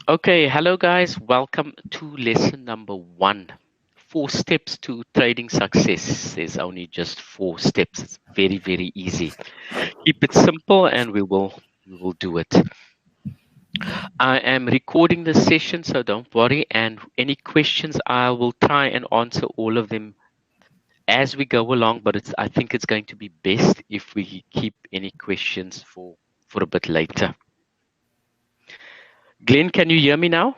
Okay, hello guys. Welcome to lesson number 1. 4 steps to trading success. There's only just 4 steps. It's very, very easy. Keep it simple and we will do it. I am recording the session, so don't worry. And any questions, I will try and answer all of them as we go along. But I think it's going to be best if we keep any questions for a bit later. Glenn, can you hear me now?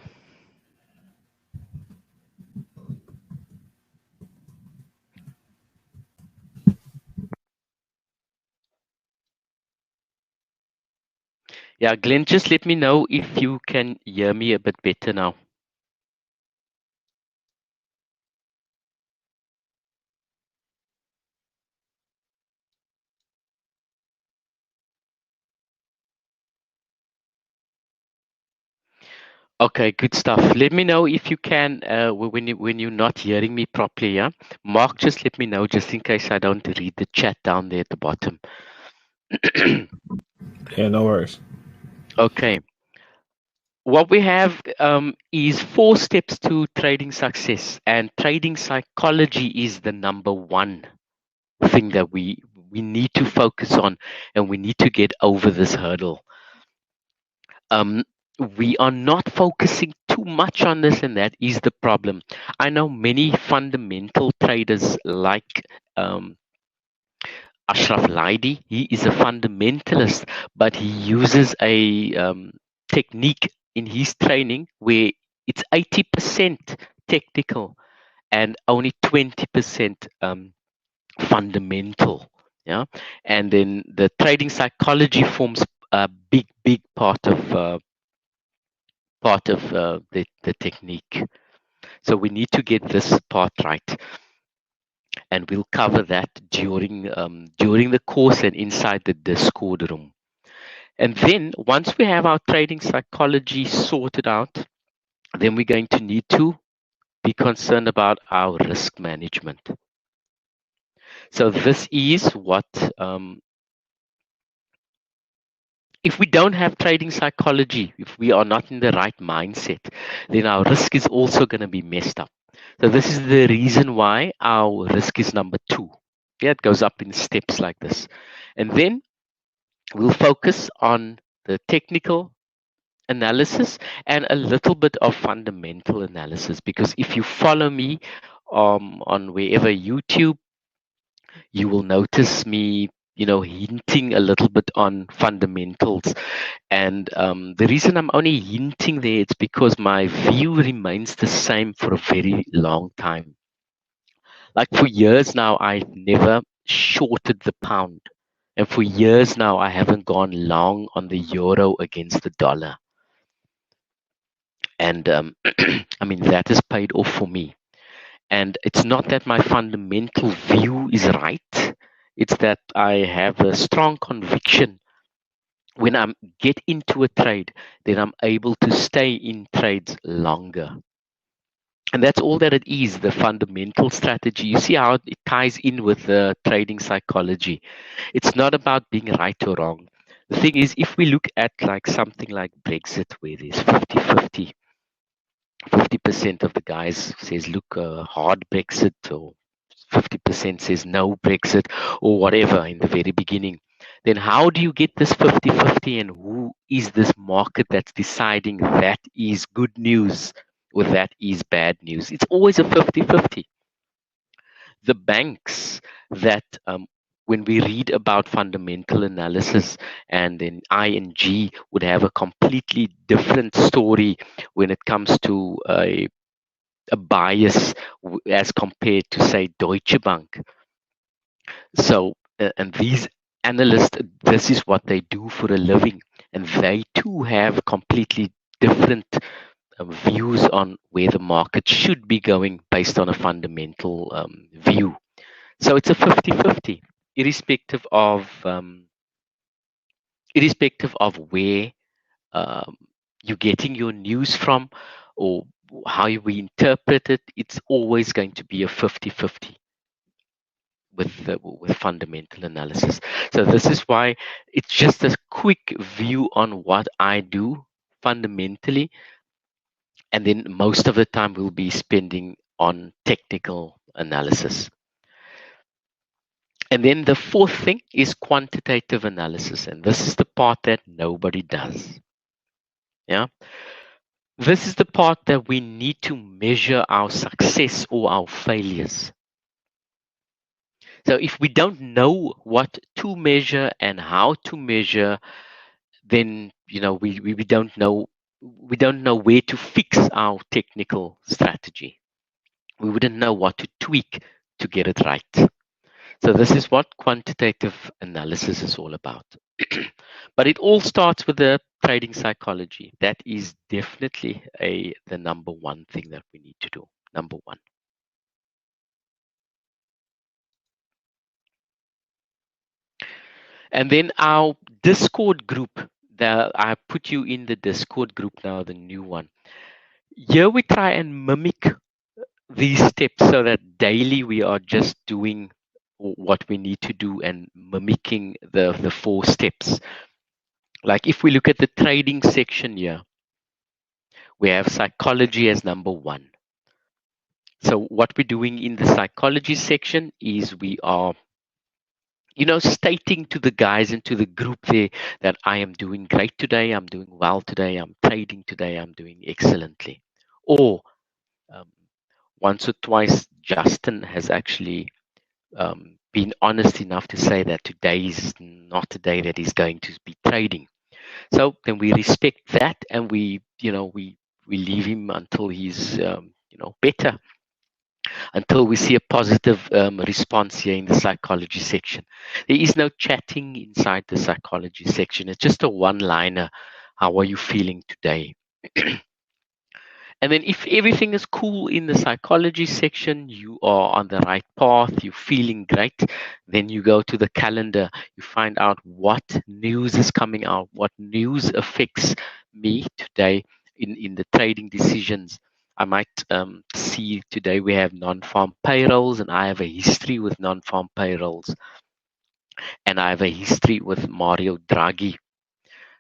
Yeah, Glenn, just let me know if you can hear me a bit better now. Okay, good stuff. Let me know if you can when you're not hearing me properly. Yeah, Mark, just let me know just in case I don't read the chat down there at the bottom. Yeah, no worries. Okay, what we have is 4 steps to trading success, and trading psychology is the number one thing that we need to focus on, and we need to get over this hurdle. um, we are not focusing too much on this, and that is the problem. I know many fundamental traders like Ashraf Laidi. He is a fundamentalist, but he uses a technique in his training where it's 80% technical and only 20% fundamental. Yeah, and then the trading psychology forms a big part of the technique. So we need to get this part right, and we'll cover that during the course and inside the Discord room. And then once we have our trading psychology sorted out, then we're going to need to be concerned about our risk management. So this is what if we don't have trading psychology, if we are not in the right mindset, then our risk is also going to be messed up. So this is the reason why our risk is number 2. Yeah, it goes up in steps like this. And then we'll focus on the technical analysis and a little bit of fundamental analysis, because if you follow me on wherever YouTube, you will notice me hinting a little bit on fundamentals. And the reason I'm only hinting there, it's because my view remains the same for a very long time. Like for years now, I've never shorted the pound. And for years now, I haven't gone long on the euro against the dollar. And I mean, that has paid off for me. And it's not that my fundamental view is right. It's that I have a strong conviction when I get into a trade, then I'm able to stay in trades longer. And that's all that it is, the fundamental strategy. You see how it ties in with the trading psychology. It's not about being right or wrong. The thing is, if we look at like something like Brexit, where there's 50-50, 50% of the guys says, look, hard Brexit, or 50% says no Brexit, or whatever in the very beginning, then how do you get this 50-50, and who is this market that's deciding that is good news or that is bad news? It's always a 50-50. The banks that when we read about fundamental analysis, and then ING would have a completely different story when it comes to a bias as compared to, say, Deutsche Bank. So, and these analysts, this is what they do for a living, and they too have completely different views on where the market should be going based on a fundamental view. So it's a 50-50, irrespective of where you're getting your news from, or how we interpret it. It's always going to be a 50-50 with fundamental analysis. So this is why it's just a quick view on what I do fundamentally. And then most of the time we'll be spending on technical analysis. And then the fourth thing is quantitative analysis. And this is the part that nobody does. Yeah. This is the part that we need to measure our success or our failures. So if we don't know what to measure and how to measure, then we don't know where to fix our technical strategy. We wouldn't know what to tweak to get it right. So this is what quantitative analysis is all about. But it all starts with the trading psychology. That is definitely the number one thing that we need to do. Number one. And then our Discord group, that I put you in the Discord group now, the new one. Here we try and mimic these steps so that daily we are just doing what we need to do and mimicking the four steps. Like if we look at the trading section here, we have psychology as number one. So what we're doing in the psychology section is we are stating to the guys and to the group there that I am doing great today, I'm doing well today, I'm trading today, I'm doing excellently. Or um, once or twice, Justin has actually been honest enough to say that today is not a day that he's going to be trading. So then we respect that, and we leave him until he's better, until we see a positive response here in the psychology section. There is no chatting inside the psychology section. It's just a one-liner. How are you feeling today? And then if everything is cool in the psychology section, you are on the right path, you're feeling great, then you go to the calendar, you find out what news is coming out, what news affects me today in the trading decisions. I might see today we have non-farm payrolls, and I have a history with non-farm payrolls, and I have a history with Mario Draghi.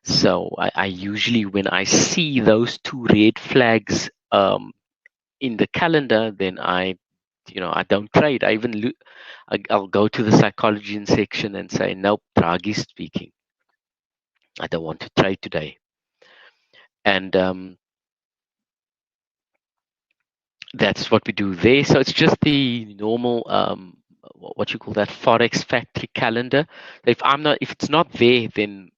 So I usually, when I see those two red flags in the calendar, then I don't trade. I'll go to the psychology section and say, nope, Draghi speaking. I don't want to trade today. And that's what we do there. So it's just the normal what you call that Forex factory calendar. If it's not there, then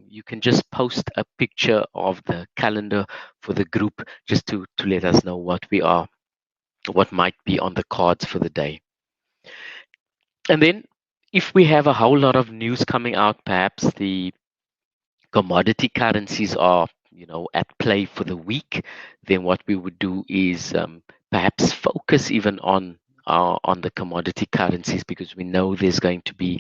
you can just post a picture of the calendar for the group, just to let us know what might be on the cards for the day. And then if we have a whole lot of news coming out, perhaps the commodity currencies are at play for the week, then what we would do is perhaps focus even on the commodity currencies, because we know there's going to be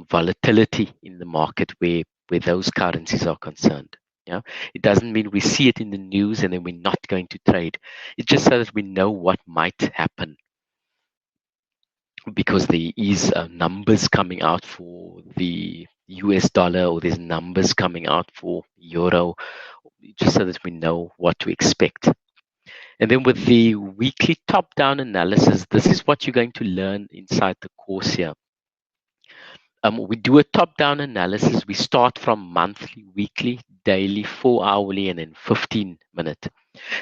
volatility in the market where those currencies are concerned. Yeah, it doesn't mean we see it in the news and then we're not going to trade. It's just so that we know what might happen, because there is numbers coming out for the US dollar, or there's numbers coming out for euro, just so that we know what to expect. And then with the weekly top-down analysis, this is what you're going to learn inside the course here. We do a top-down analysis. We start from monthly, weekly, daily, 4-hourly, and then 15-minute.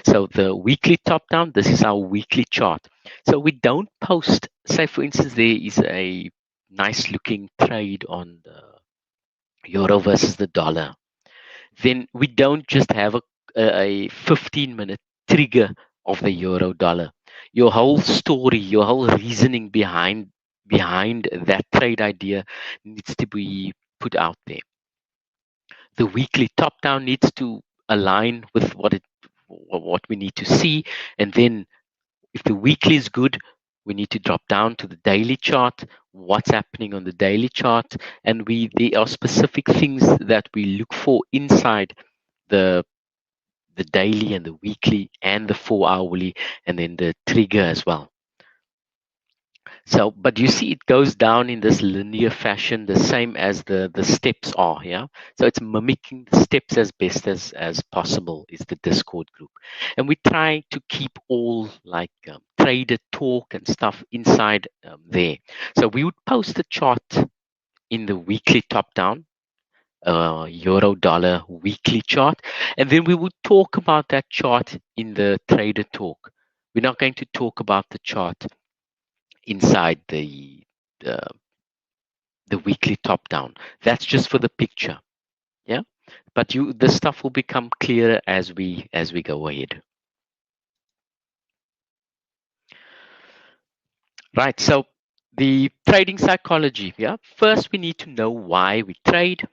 So the weekly top-down, this is our weekly chart. So we don't post, say for instance, there is a nice-looking trade on the euro versus the dollar. Then we don't just have a 15-minute trigger of the euro dollar. Your whole story, your whole reasoning behind that trade idea needs to be put out there. The weekly top down needs to align with what we need to see, and then if the weekly is good, we need to drop down to the daily chart, what's happening on the daily chart, and there are specific things that we look for inside the daily and the weekly and the 4-hourly, and then the trigger as well. So, but you see, it goes down in this linear fashion, the same as the steps are. Yeah. So it's mimicking the steps as best as possible. Is the Discord group, and we try to keep all like trader talk and stuff inside there. So we would post a chart in the weekly top down. Euro dollar weekly chart, and then we would talk about that chart in the trader talk. We're not going to talk about the chart inside the the weekly top down. That's just for the picture. Yeah. But the stuff will become clearer as we go ahead. Right. So the trading psychology. Yeah. First we need to know why we trade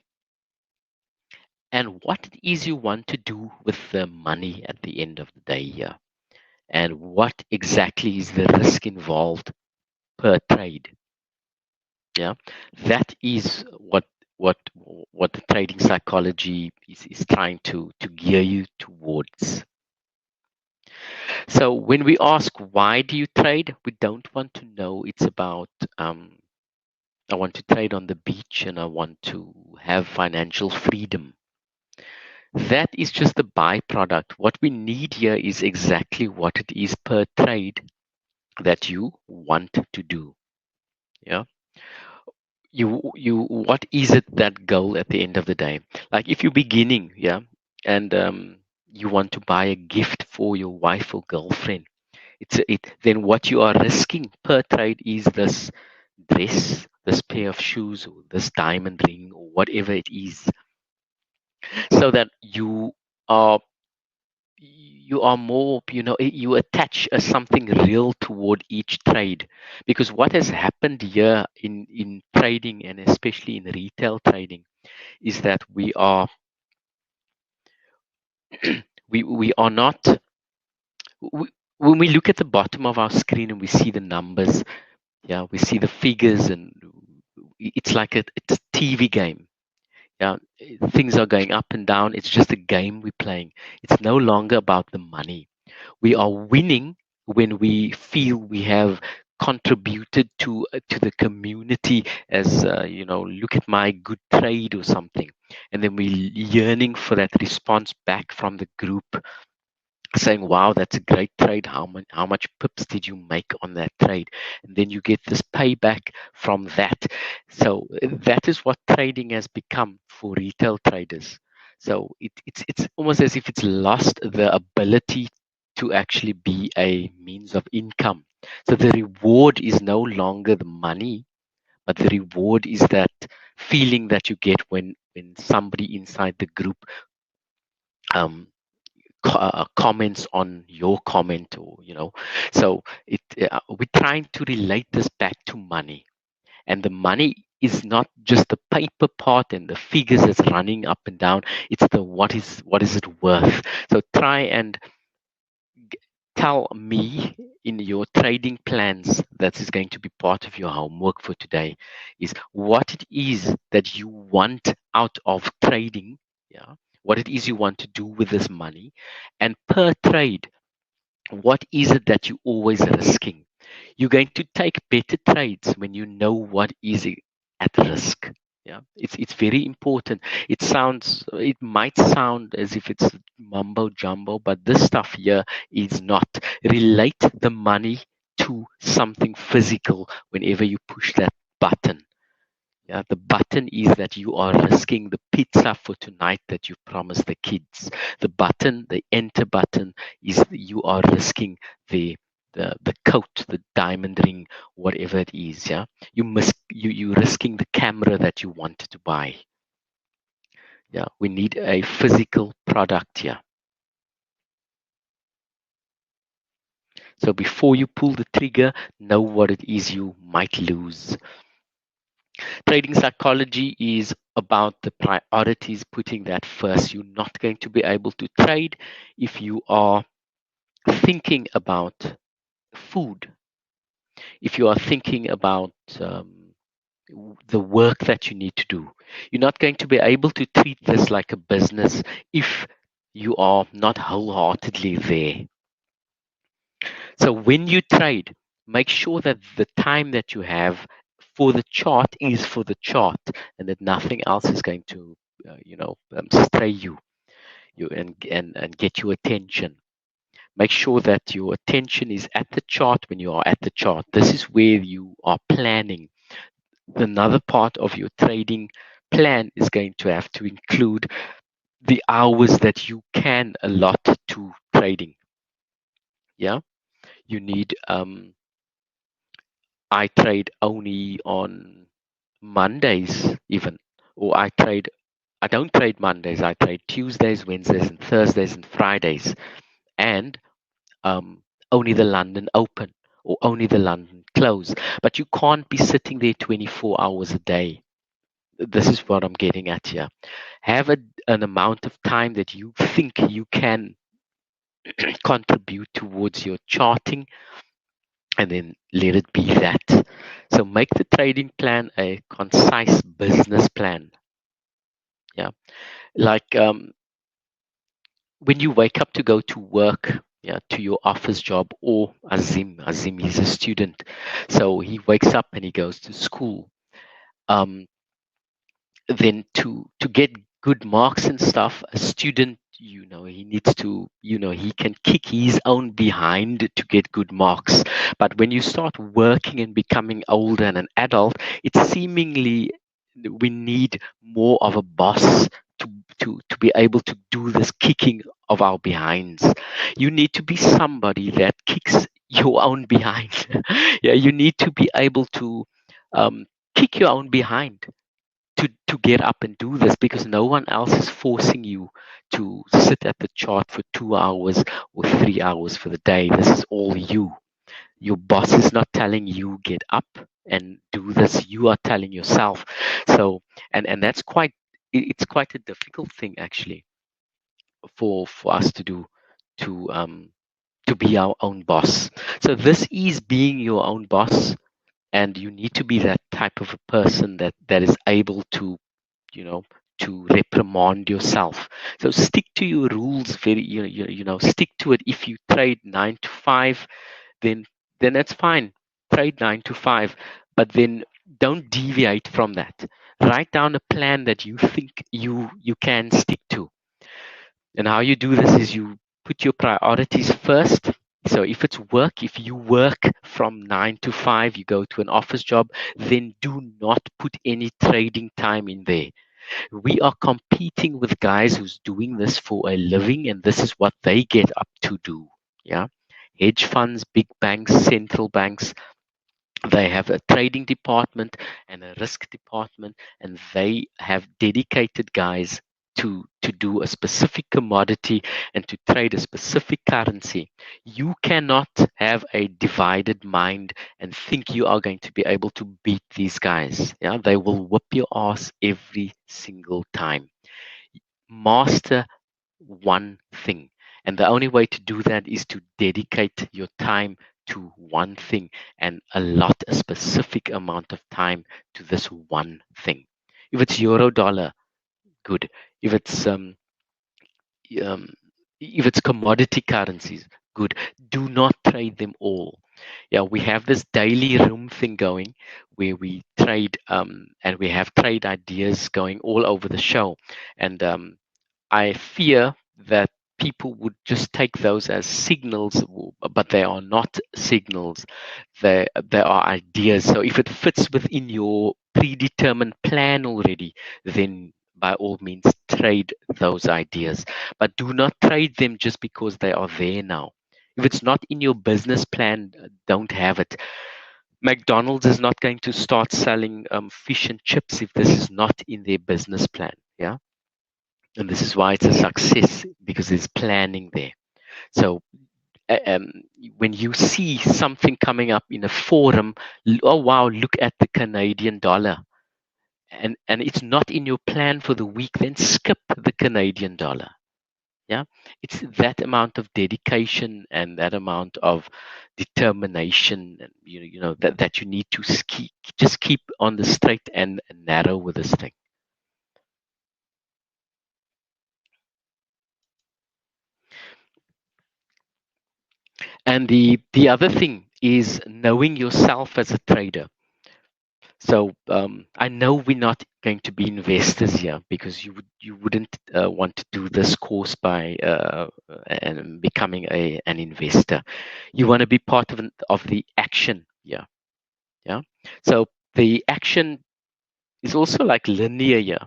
and what it is you want to do with the money at the end of the day here. And what exactly is the risk involved per trade. Yeah. That is what what the trading psychology is trying to gear you towards. So when we ask why do you trade, we don't want to know it's about I want to trade on the beach and I want to have financial freedom. That is just a byproduct. What we need here is exactly what it is per trade that you want to do. Yeah. You what is it that goal at the end of the day? Like if you're beginning, yeah, and you want to buy a gift for your wife or girlfriend, then what you are risking per trade is this dress, this pair of shoes, or this diamond ring, or whatever it is, so that are you are more, you attach something real toward each trade, because what has happened here in trading, and especially in retail trading, is that we are not we, when we look at the bottom of our screen and we see the numbers. Yeah, we see the figures, and it's a TV game. Yeah, things are going up and down. It's just a game we're playing. It's no longer about the money. We are winning when we feel we have contributed to the community, as look at my good trade or something, and then we yearning for that response back from the group, saying, wow, that's a great trade. How much pips did you make on that trade? And then you get this payback from that. So that is what trading has become for retail traders. So it's almost as if it's lost the ability to actually be a means of income. So the reward is no longer the money, but the reward is that feeling that you get when somebody inside the group um, comments on your comment, or so we're trying to relate this back to money, and the money is not just the paper part and the figures that's running up and down. It's the what is it worth. So try and tell me in your trading plans, that is going to be part of your homework for today, is what it is that you want out of trading. Yeah, what it is you want to do with this money, and per trade, what is it that you always risking. You're going to take better trades when you know what is at risk. Yeah, it's very important. It might sound as if it's mumbo jumbo, but this stuff here is not. Relate the money to something physical whenever you push that button. Yeah, the button is that you are risking the pizza for tonight that you promised the kids. The button, the enter button, is you are risking the coat, the diamond ring, whatever it is. Yeah, you risking the camera that you wanted to buy. Yeah, we need a physical product here. So before you pull the trigger, know what it is you might lose. Trading psychology is about the priorities, putting that first. You're not going to be able to trade if you are thinking about food, if you are thinking about the work that you need to do. You're not going to be able to treat this like a business if you are not wholeheartedly there. So when you trade, make sure that the time that you have for the chart is for the chart, and that nothing else is going to stray you and get your attention. Make sure that your attention is at the chart when you are at the chart. This is where you are planning. Another part of your trading plan is going to have to include the hours that you can allot to trading. Yeah, you need I trade only on Mondays even, or I don't trade Mondays. I trade Tuesdays, Wednesdays, and Thursdays and Fridays, and um, only the London Open or only the London Close. But you can't be sitting there 24 hours a day. This is what I'm getting at here. Have an amount of time that you think you can contribute towards your charting, and then let it be that. So make the trading plan a concise business plan. Yeah, like when you wake up to go to work, yeah, to your office job, or Azim, he's a student, so he wakes up and he goes to school. Um, then to get good marks and stuff, a student, he needs to, he can kick his own behind to get good marks. But when you start working and becoming older and an adult, it's seemingly we need more of a boss to to be able to do this kicking of our behinds. You need to be somebody that kicks your own behind. Yeah, you need to be able to kick your own behind to get up and do this, because no one else is forcing you to sit at the chart for 2 hours or 3 hours for the day. This is all you. Your boss is not telling you get up and do this. You are telling yourself. So and that's it's quite a difficult thing actually for us to do, to be our own boss. So this is being your own boss, and you need to be that type of a person that is able to, you know to reprimand yourself. So stick to your rules, very, stick to it. If you trade 9 to 5, then that's fine. Trade 9 to 5, but then don't deviate from that. Write down a plan that you think you can stick to. And how you do this is you put your priorities first. So if you work from 9 to 5, you go to an office job, then do not put any trading time in there. We are competing with guys who's doing this for a living, and this is what they get up to do. Yeah. Hedge funds, big banks, central banks, they have a trading department and a risk department, and they have dedicated guys to do a specific commodity and to trade a specific currency. You cannot have a divided mind and think you are going to be able to beat these guys. Yeah, they will whip your ass every single time. Master one thing. And the only way to do that is to dedicate your time to one thing and allot a specific amount of time to this one thing. If it's euro dollar, good. If it's um, if it's commodity currencies, good. Do not trade them all. Yeah, we have this daily room thing going where we trade, and we have trade ideas going all over the show. And I fear that people would just take those as signals, but they are not signals. They are ideas. So if it fits within your predetermined plan already, then by all means trade those ideas. But do not trade them just because they are there now. If it's not in your business plan, don't have it. McDonald's is not going to start selling fish and chips if this is not in their business plan. Yeah. And this is why it's a success, because there's planning there. So uh, um, when you see something coming up in a forum, oh wow, look at the Canadian dollar, and it's not in your plan for the week, then skip the Canadian dollar. Yeah, it's that amount of dedication and that amount of determination, and that you need to just keep on the straight and narrow with this thing. And the other thing is knowing yourself as a trader. So I know we're not going to be investors here, because you wouldn't want to do this course by and becoming an investor. You want to be part of the action. Yeah, yeah. So the action is also like linear here.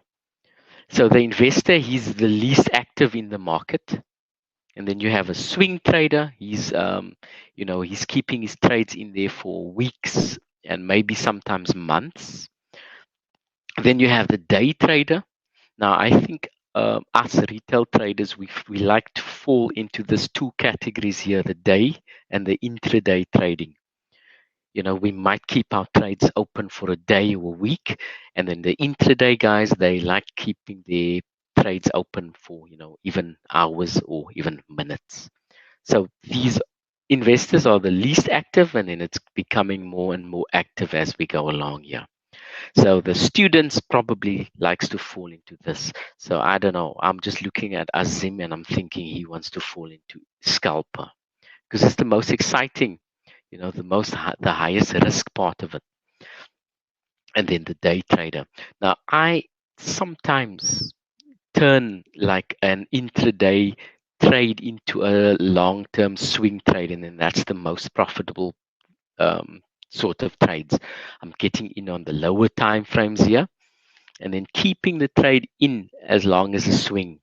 So the investor, he's the least active in the market, and then you have a swing trader. He's keeping his trades in there for weeks and maybe sometimes months. Then you have the day trader. Now, I think us retail traders, we like to fall into these two categories here: the day and the intraday trading. We might keep our trades open for a day or a week, and then the intraday guys, they like keeping their trades open for even hours or even minutes. So these investors are the least active, and then it's becoming more and more active as we go along here. So the students probably likes to fall into this. So I don't know. I'm just looking at Azim and I'm thinking he wants to fall into scalper, because it's the most exciting, the highest risk part of it. And then the day trader. Now I sometimes turn like an intraday trade into a long-term swing trade, and then that's the most profitable sort of trades. I'm getting in on the lower time frames here, and then keeping the trade in as long as a swing,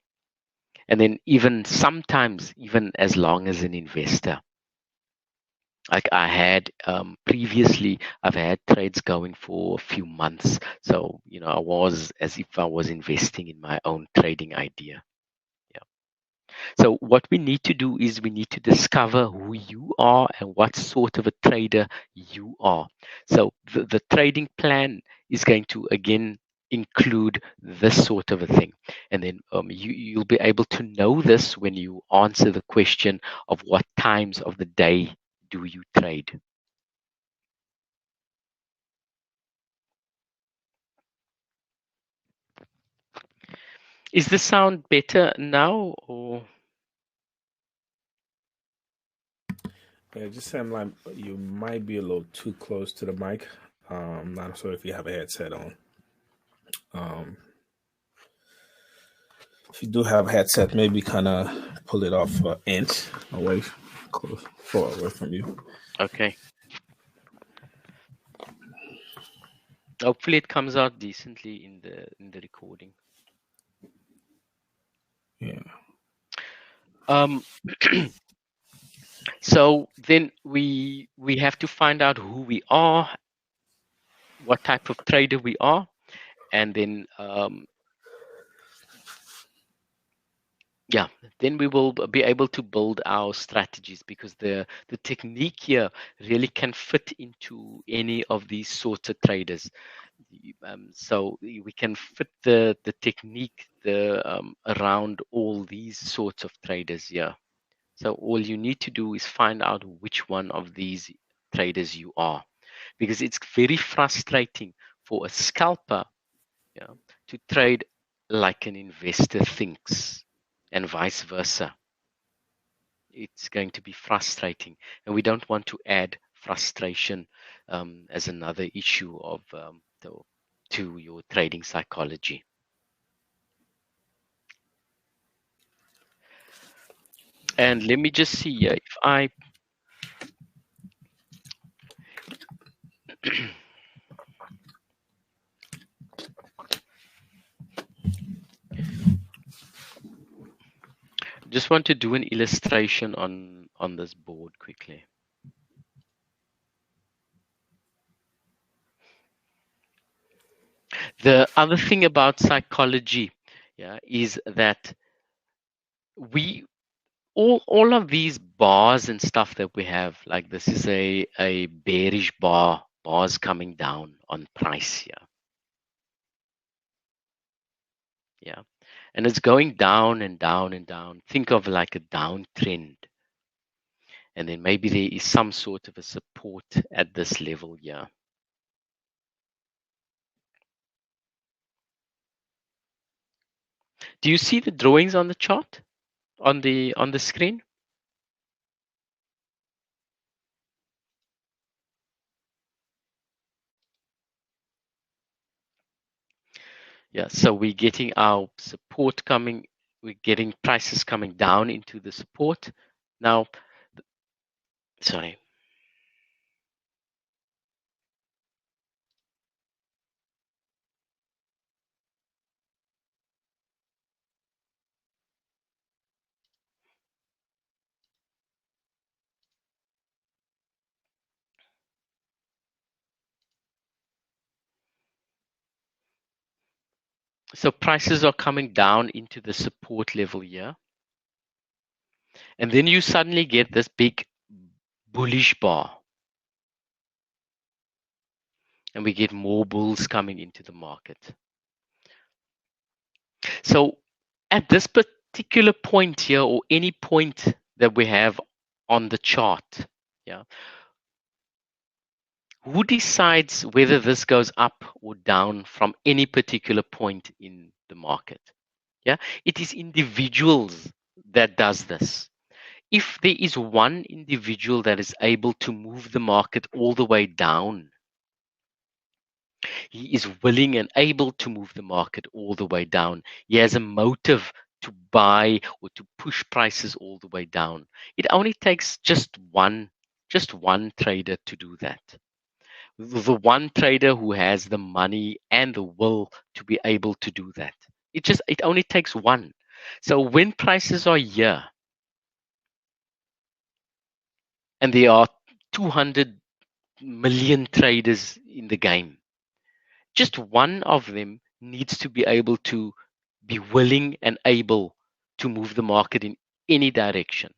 and then even sometimes even as long as an investor. Like I had previously, I've had trades going for a few months. So, I was as if I was investing in my own trading idea. Yeah. So what we need to do is we need to discover who you are and what sort of a trader you are. So the trading plan is going to again include this sort of a thing. And then you'll be able to know this when you answer the question of what times of the day do you trade. Is the sound better now, or? Yeah, just sound like you might be a little too close to the mic. I'm not sure if you have a headset on. Um, if you do have a headset, maybe kind of pull it off an inch away, close, far away from you. Okay. Hopefully it comes out decently in the recording. Yeah. So then we have to find out who we are, what type of trader we are, and then then we will be able to build our strategies, because the technique here really can fit into any of these sorts of traders. So we can fit the technique around all these sorts of traders here. So all you need to do is find out which one of these traders you are, because it's very frustrating for a scalper, to trade like an investor thinks, and vice versa. It's going to be frustrating, and we don't want to add frustration as another issue to your trading psychology. And let me just see if I just want to do an illustration on this board quickly. The other thing about psychology, is that we all of these bars and stuff that we have, like this is a bearish bars coming down on price here. Yeah. And it's going down and down and down. Think of like a downtrend. And then maybe there is some sort of a support at this level here. Do you see the drawings on the chart on the screen? Yeah, so we're getting our support coming, we're getting prices coming down into the support. Now, sorry. So prices are coming down into the support level here. And then you suddenly get this big bullish bar. And we get more bulls coming into the market. So at this particular point here, or any point that we have on the chart, yeah, who decides whether this goes up or down from any particular point in the market? Yeah, it is individuals that does this. If there is one individual that is able to move the market all the way down, he is willing and able to move the market all the way down. He has a motive to buy or to push prices all the way down. It only takes just one trader to do that. The one trader who has the money and the will to be able to do that. It only takes one. So when prices are here and there are 200 million traders in the game, just one of them needs to be able to be willing and able to move the market in any direction.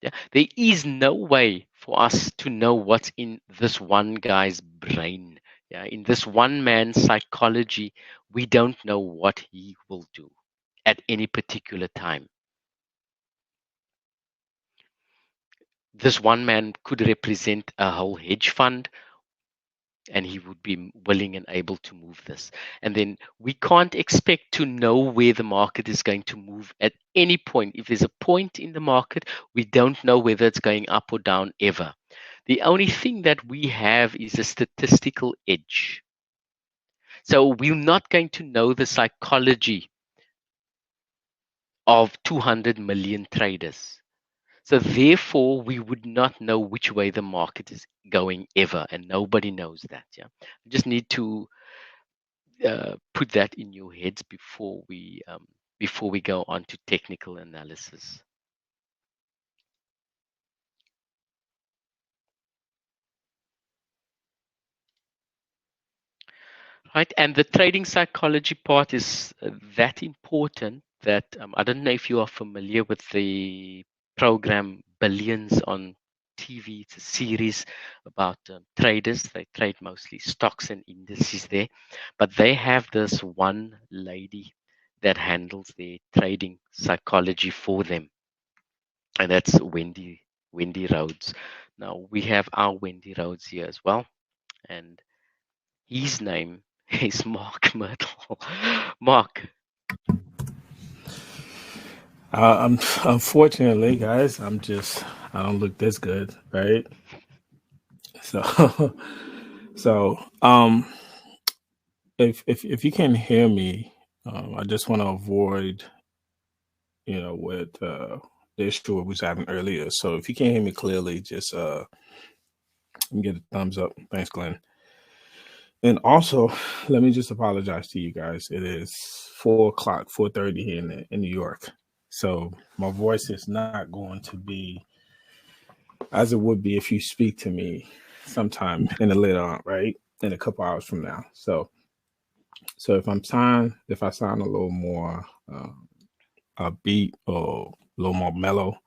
Yeah? There is no way for us to know what's in this one guy's brain. Yeah? In this one man's psychology, we don't know what he will do at any particular time. This one man could represent a whole hedge fund, and he would be willing and able to move this. And then we can't expect to know where the market is going to move at any point. If there's a point in the market, we don't know whether it's going up or down ever. The only thing that we have is a statistical edge. So we're not going to know the psychology of 200 million traders. So therefore, we would not know which way the market is going ever, and nobody knows that. Yeah, I just need to put that in your heads before we go on to technical analysis. Right, and the trading psychology part is that important that I don't know if you are familiar with the program Billions on TV. It's a series about traders. They trade mostly stocks and indices there, but they have this one lady that handles their trading psychology for them, and that's Wendy Rhodes. Now we have our Wendy Rhodes here as well, and his name is Mark Myrtle. Mark. Unfortunately, guys, I don't look this good, right? So, so if you can hear me, I just want to avoid, with the issue we was having earlier. So if you can't hear me clearly, just get a thumbs up. Thanks, Glenn. And also, let me just apologize to you guys. It is 4:00, 4:30 here in New York. So my voice is not going to be as it would be if you speak to me sometime in the later on, right? In a couple hours from now. So if I sound a little more upbeat or a little more mellow,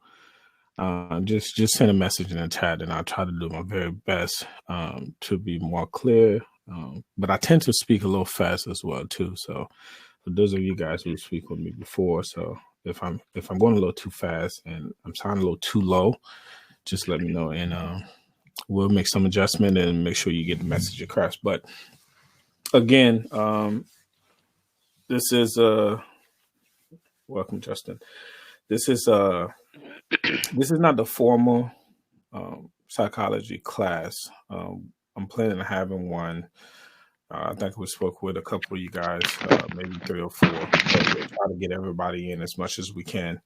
just send a message in the chat, and I'll try to do my very best to be more clear. But I tend to speak a little fast as well too. So for those of you guys who speak with me before, so if I'm going a little too fast and I'm sounding a little too low, just let me know, and we'll make some adjustment and make sure you get the message across. But again, this is welcome, Justin. This is not the formal psychology class. I'm planning on having one I think we spoke with a couple of you guys, maybe 3 or 4, but we'll try to get everybody in as much as we can.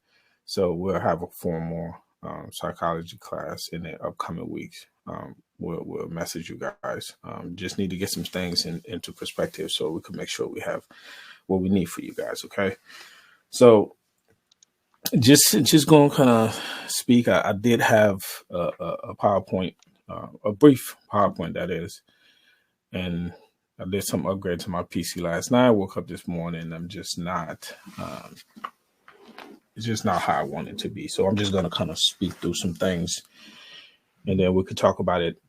So we'll have a formal psychology class in the upcoming weeks. We'll message you guys. Just need to get some things into perspective so we can make sure we have what we need for you guys. Okay. So just going to kind of speak. I did have a PowerPoint, a brief PowerPoint that is, and I did some upgrade to my PC last night. I woke up this morning. I'm just not, it's just not how I want it to be. So I'm just going to kind of speak through some things, and then we could talk about it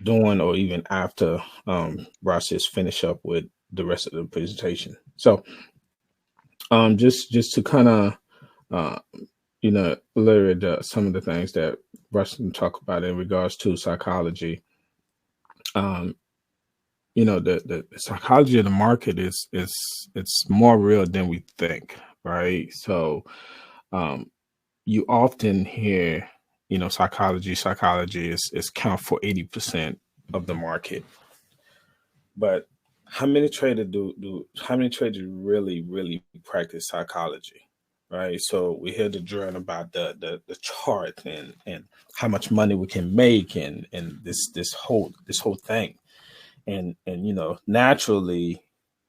during or even after Ross is finish up with the rest of the presentation. So just to kind of, layer some of the things that Russ can talk about in regards to psychology. The psychology of the market is it's more real than we think, right? So you often hear, psychology is count for 80% of the market. But how many traders really practice psychology? Right. So we hear the drill about the chart and how much money we can make and this whole thing. And naturally,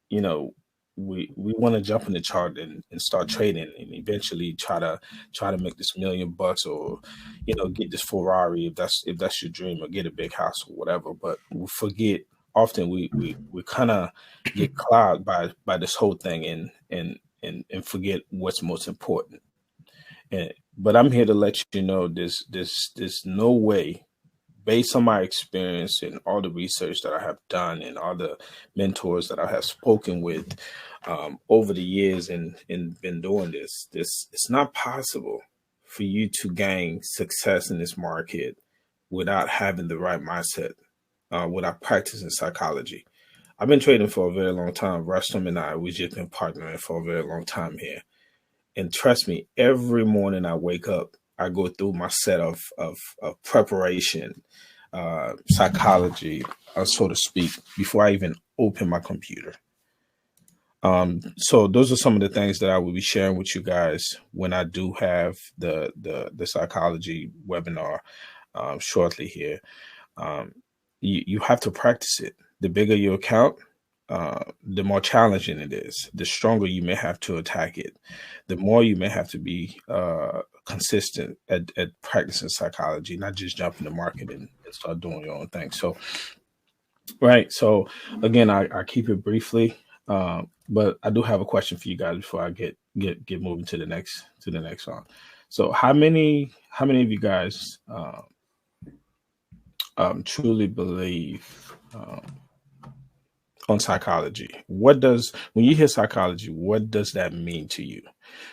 we want to jump in the chart and start trading and eventually try to make this $1,000,000 or get this Ferrari if that's your dream, or get a big house or whatever. But we forget, often we kind of get clouded by this whole thing and forget what's most important. But I'm here to let you know there's no way, based on my experience and all the research that I have done and all the mentors that I have spoken with over the years and been doing this, it's not possible for you to gain success in this market without having the right mindset, without practicing psychology. I've been trading for a very long time. Rustam and I, we've just been partnering for a very long time here. And trust me, every morning I wake up, I go through my set of preparation, psychology, so to speak, before I even open my computer. So those are some of the things that I will be sharing with you guys when I do have the psychology webinar shortly here. You have to practice it. The bigger your account, the more challenging it is. The stronger you may have to attack it. The more you may have to be consistent at practicing psychology, not just jump in the market and start doing your own thing. So, right. So again, I keep it briefly, but I do have a question for you guys before I get moving to the next one. So how many of you guys truly believe on psychology? When you hear psychology, what does that mean to you?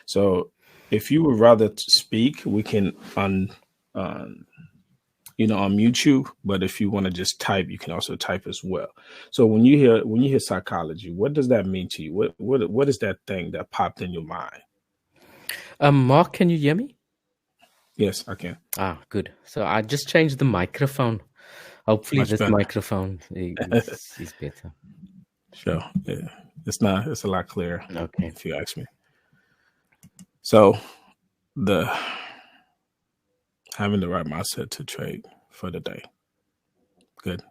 So if you would rather speak, we can unmute you, but if you want to just type, you can also type as well. So when you hear psychology, what does that mean to you? What is that thing that popped in your mind? Mark, can you hear me? Yes, I can. Good. So I just changed the microphone. Hopefully this microphone is better. Sure. Yeah. It's a lot clearer. Okay. If you ask me. So having the right mindset to trade for the day. Good.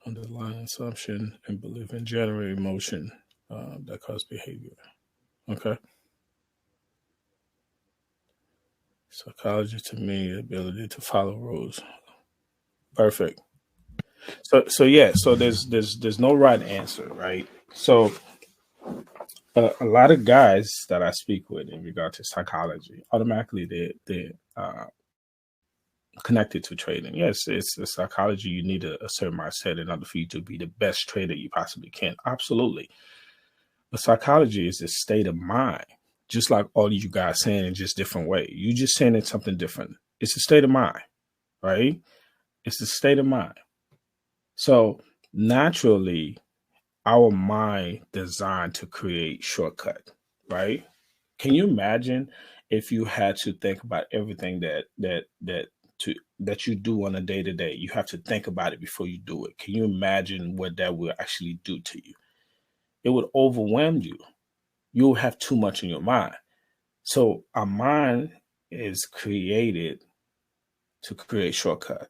Underlying assumption and belief in generate emotion that cause behavior. Okay. Psychology to me, the ability to follow rules. Perfect. So yeah. So there's no right answer, right? So a lot of guys that I speak with in regard to psychology, automatically they're connected to trading. Yes, it's a psychology. You need a certain mindset in order for you to be the best trader you possibly can. Absolutely. But psychology is a state of mind, just like all of you guys saying in just different way. You just saying it something different. It's a state of mind, right? It's a state of mind. So naturally, our mind designed to create shortcut, right? Can you imagine if you had to think about everything that you do on a day to day? You have to think about it before you do it. Can you imagine what that will actually do to you? It would overwhelm you. You'll have too much in your mind. So our mind is created to create shortcut.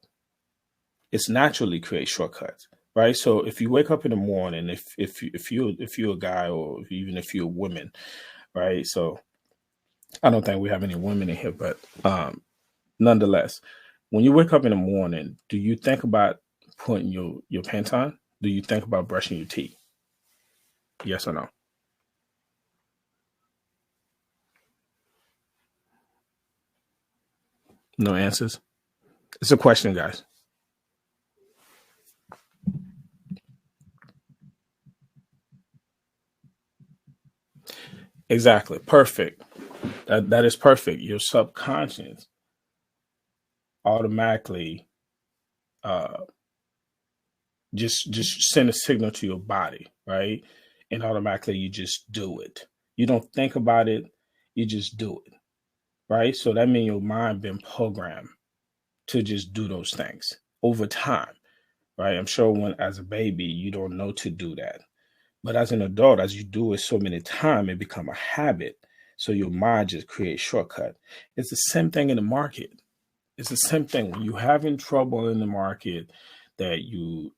It's naturally create shortcuts, right? So if you wake up in the morning, if you're a guy, or even if you're a woman, right? So I don't think we have any women in here, but nonetheless, when you wake up in the morning, do you think about putting your pants on? Do you think about brushing your teeth? Yes or no? No answers. It's a question, guys. Exactly. Perfect. That is perfect. Your subconscious automatically just send a signal to your body, right? And automatically you just do it. You don't think about it, you just do it, right? So that means your mind been programmed to just do those things over time, right? I'm sure when as a baby you don't know to do that, but as an adult, as you do it so many times, it become a habit. So your mind just creates shortcut. It's the same thing in the market. It's the same thing when you're having trouble in the market, that you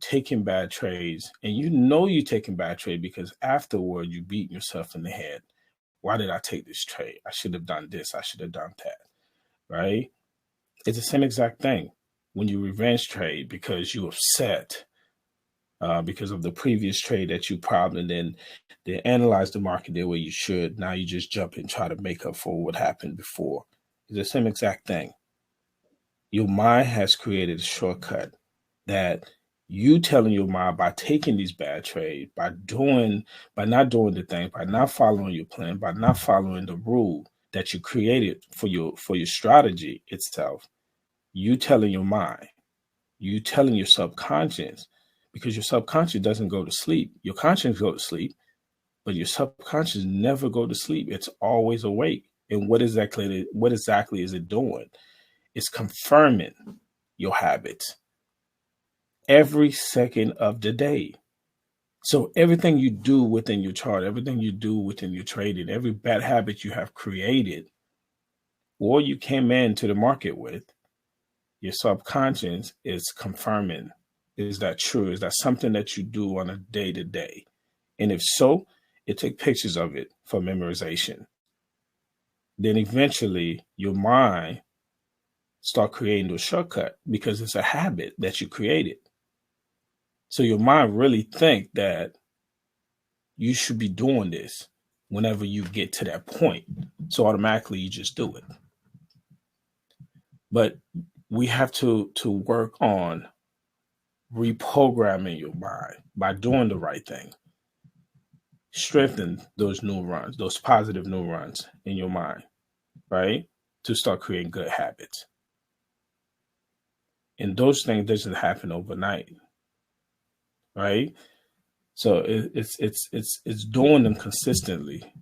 taking bad trades, and you know you're taking bad trade because afterward you beat yourself in the head. Why did I take this trade? I should have done this. I should have done that. Right? It's the same exact thing when you revenge trade because you're upset because of the previous trade that you probably then they analyze the market the way you should. Now you just jump and try to make up for what happened before. It's the same exact thing. Your mind has created a shortcut that you telling your mind by taking these bad trades, by not doing the thing, by not following your plan, by not following the rule that you created for your strategy itself. You telling your mind, you telling your subconscious, because your subconscious doesn't go to sleep. Your conscience go to sleep, but your subconscious never go to sleep. It's always awake. And what exactly is it doing? It's confirming your habits every second of the day. So everything you do within your chart, everything you do within your trading, every bad habit you have created or you came into the market with, your subconscious is confirming. Is that true? Is that something that you do on a day to day? And if so, it take pictures of it for memorization. Then eventually your mind start creating those shortcut because it's a habit that you created. So your mind really think that you should be doing this whenever you get to that point. So automatically you just do it. But we have to work on reprogramming your mind by doing the right thing. Strengthen those neurons, those positive neurons in your mind, right? To start creating good habits. And those things doesn't happen overnight, right? So it's doing them consistently,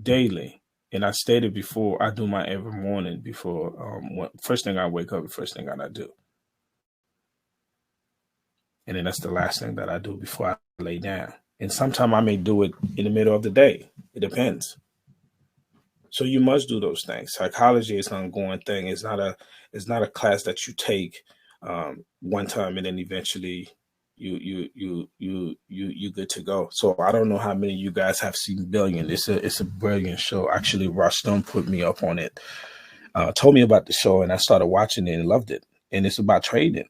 daily. And I stated before, I do my every morning before first thing I wake up, first thing that I do. And then that's the last thing that I do before I lay down. And sometimes I may do it in the middle of the day. It depends. So you must do those things. Psychology is an ongoing thing. It's not a class that you take one time and then eventually you good to go. So I don't know how many of you guys have seen Billion. It's a brilliant show. Actually, Rustam put me up on it. Told me about the show, and I started watching it and loved it. And it's about trading.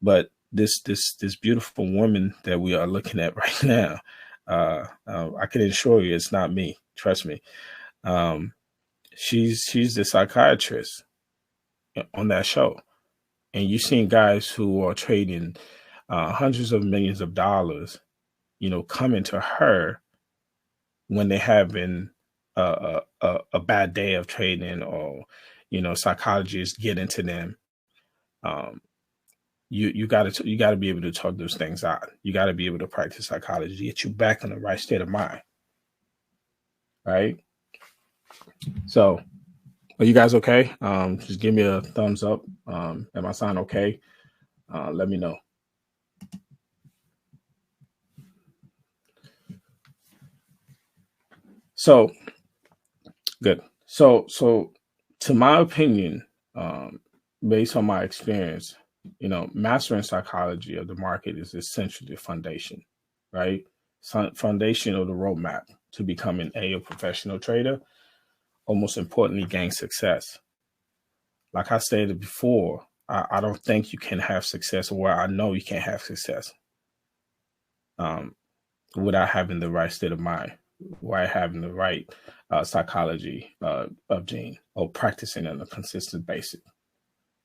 But this beautiful woman that we are looking at right now, I can assure you, it's not me. Trust me. She's the psychiatrist on that show, and you've seen guys who are trading hundreds of millions of dollars, coming to her when they having a bad day of trading, or psychologists get into them, you got to be able to talk those things out. You got to be able to practice psychology, get you back in the right state of mind. Right. So, are you guys okay? Just give me a thumbs up. Am I sound okay? Let me know. So, good. So to my opinion, based on my experience, mastering psychology of the market is essentially the foundation, right? Foundation of the roadmap to becoming a professional trader, or most importantly, gain success. Like I stated before, I don't think you can have success, or I know you can't have success without having the right state of mind, without having the right psychology of gene, or practicing on a consistent basis.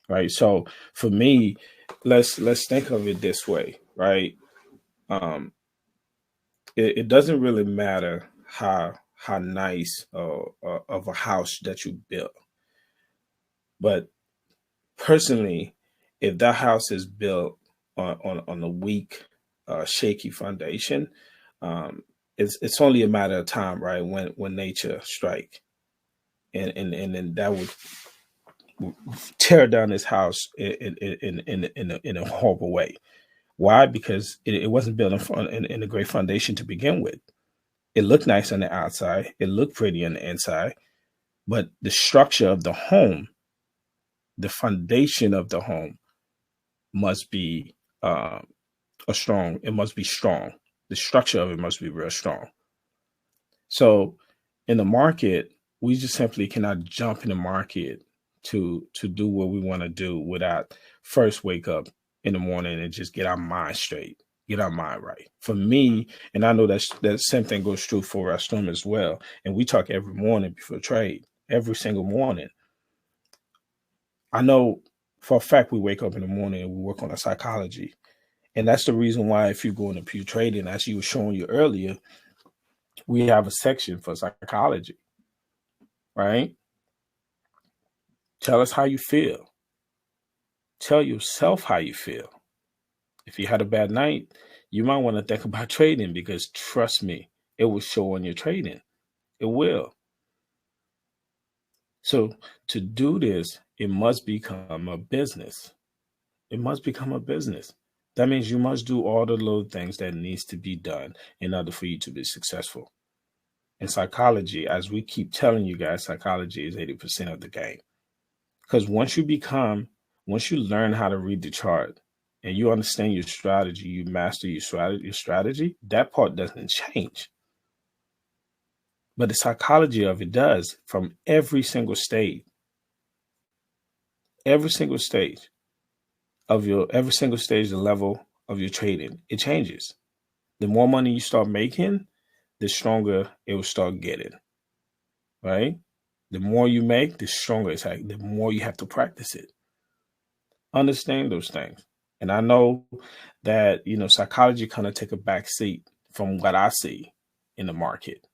Right. So for me, let's think of it this way, right? It doesn't really matter how nice of a house that you build, but personally, if that house is built on a weak, shaky foundation, it's only a matter of time, right? When nature strike, and then that would tear down this house in a horrible way. Why? Because it wasn't built in a great foundation to begin with. It looked nice on the outside, it looked pretty on the inside, but the structure of the home, the foundation of the home, must be strong. It must be strong. The structure of it must be real strong. So in the market, we just simply cannot jump in the market to do what we want to do without first wake up in the morning and just get our mind straight, get our mind right. For me, and I know that same thing goes true for our Storm as well. And we talk every morning before trade, every single morning. I know for a fact we wake up in the morning and we work on our psychology. And that's the reason why, if you go into PureTrading, as you were showing you earlier, we have a section for psychology, right? Tell us how you feel. Tell yourself how you feel. If you had a bad night, you might want to think about trading, because trust me, it will show on your trading. It will. So to do this, it must become a business. It must become a business. That means you must do all the little things that needs to be done in order for you to be successful. In psychology, as we keep telling you guys, psychology is 80% of the game. Because once you learn how to read the chart and you understand your strategy, you master your strategy, that part doesn't change. But the psychology of it does, from every single stage the level of your trading, it changes. The more money you start making, the stronger it will start getting, right? The more you make, the stronger it's like, the more you have to practice it. Understand those things. And I know that, psychology kind of take a back seat from what I see in the market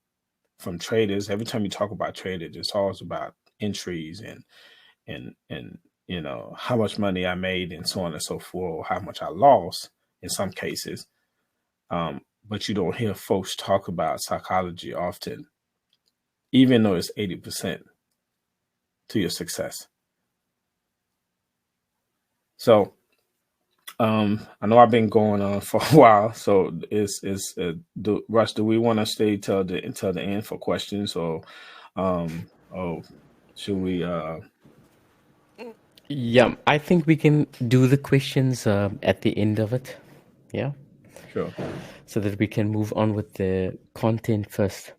from traders. Every time you talk about traders, it's always about entries and how much money I made and so on and so forth, or how much I lost in some cases. But you don't hear folks talk about psychology often, even though it's 80% to your success. So I know I've been going on for a while. So Russ, do we want to stay till the end for questions, or should we? Yeah, I think we can do the questions at the end of it. Yeah. Sure. So that we can move on with the content first.